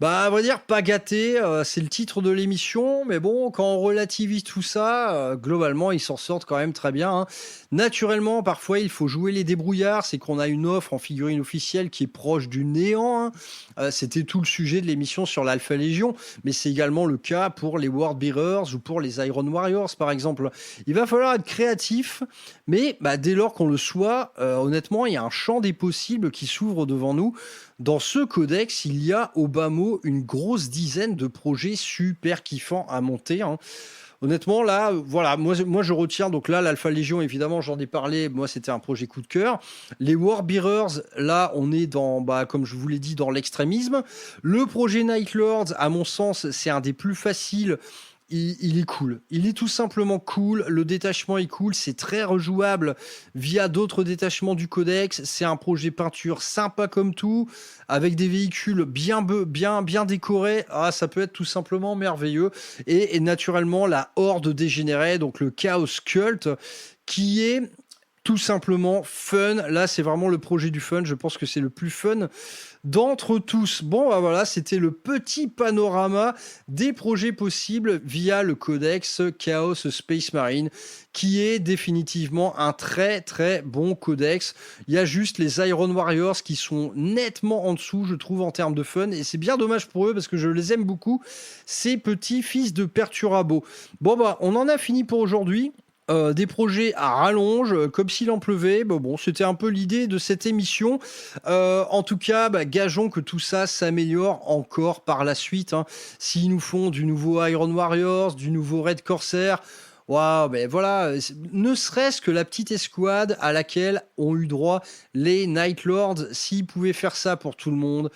À vrai dire, pas gâté, c'est le titre de l'émission, mais bon, quand on relativise tout ça, globalement, ils s'en sortent quand même très bien, hein. Naturellement, parfois, il faut jouer les débrouillards, c'est qu'on a une offre en figurine officielle qui est proche du néant, hein. C'était tout le sujet de l'émission sur l'Alpha Légion, mais c'est également le cas pour les World Bearers ou pour les Iron Warriors, par exemple. Il va falloir être créatif, mais dès lors qu'on le soit, honnêtement, il y a un champ des possibles qui s'ouvre devant nous. Dans ce codex, il y a au bas mot une grosse dizaine de projets super kiffants à monter, hein. Honnêtement, là, voilà, moi je retiens, donc là, l'Alpha Légion, évidemment, j'en ai parlé, moi c'était un projet coup de cœur. Les Warbearers, là, on est dans, comme je vous l'ai dit, dans l'extrémisme. Le projet Night Lords, à mon sens, c'est un des plus faciles. Il est cool. Il est tout simplement cool. Le détachement est cool. C'est très rejouable via d'autres détachements du codex. C'est un projet peinture sympa comme tout, avec des véhicules bien décorés. Ça peut être tout simplement merveilleux. Et naturellement, la horde dégénérée, donc le Chaos Cult, qui est tout simplement fun. Là, c'est vraiment le projet du fun. Je pense que c'est le plus fun d'entre tous. Voilà, c'était le petit panorama des projets possibles via le codex Chaos Space Marine, qui est définitivement un très très bon codex. Il y a juste les Iron Warriors qui sont nettement en dessous, je trouve, en termes de fun, et c'est bien dommage pour eux parce que je les aime beaucoup, ces petits fils de Perturabo. On en a fini pour aujourd'hui. Des projets à rallonge, comme s'il en pleuvait. C'était un peu l'idée de cette émission. En tout cas, gageons que tout ça s'améliore encore par la suite, hein. S'ils nous font du nouveau Iron Warriors, du nouveau Red Corsair, waouh, voilà, ne serait-ce que la petite escouade à laquelle ont eu droit les Night Lords, s'ils pouvaient faire ça pour tout le monde,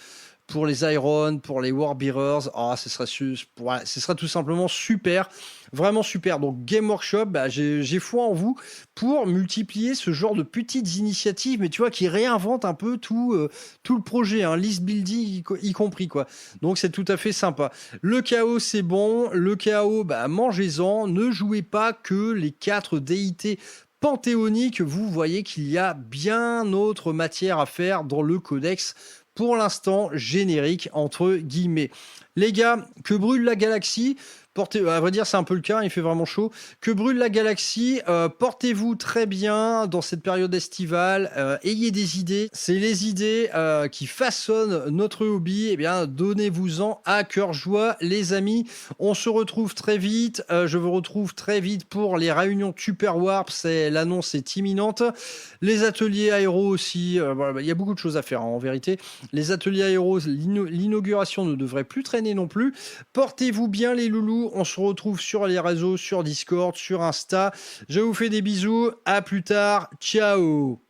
pour les Iron, pour les Warbearers, ce serait tout simplement super, vraiment super. Donc Game Workshop, j'ai foi en vous pour multiplier ce genre de petites initiatives, mais tu vois, qui réinventent un peu tout le projet, hein, list building y compris, quoi. Donc c'est tout à fait sympa. Le chaos, c'est bon. Le chaos, mangez-en. Ne jouez pas que les 4 déités panthéoniques. Vous voyez qu'il y a bien autre matière à faire dans le codex, pour l'instant générique entre guillemets. Les gars, que brûle la galaxie. À vrai dire, c'est un peu le cas, il fait vraiment chaud. Que brûle la galaxie, portez-vous très bien dans cette période estivale, ayez des idées. C'est les idées qui façonnent notre hobby. Eh bien, donnez-vous-en à cœur joie, les amis. On se retrouve très vite. Je vous retrouve très vite pour les réunions Super Warp. L'annonce est imminente. Les ateliers aéro aussi. Voilà, il y a beaucoup de choses à faire, hein, en vérité. Les ateliers aéro, l'inauguration ne devrait plus traîner non plus. Portez-vous bien, les loulous. On se retrouve sur les réseaux, sur Discord, sur Insta. Je vous fais des bisous. À plus tard. Ciao.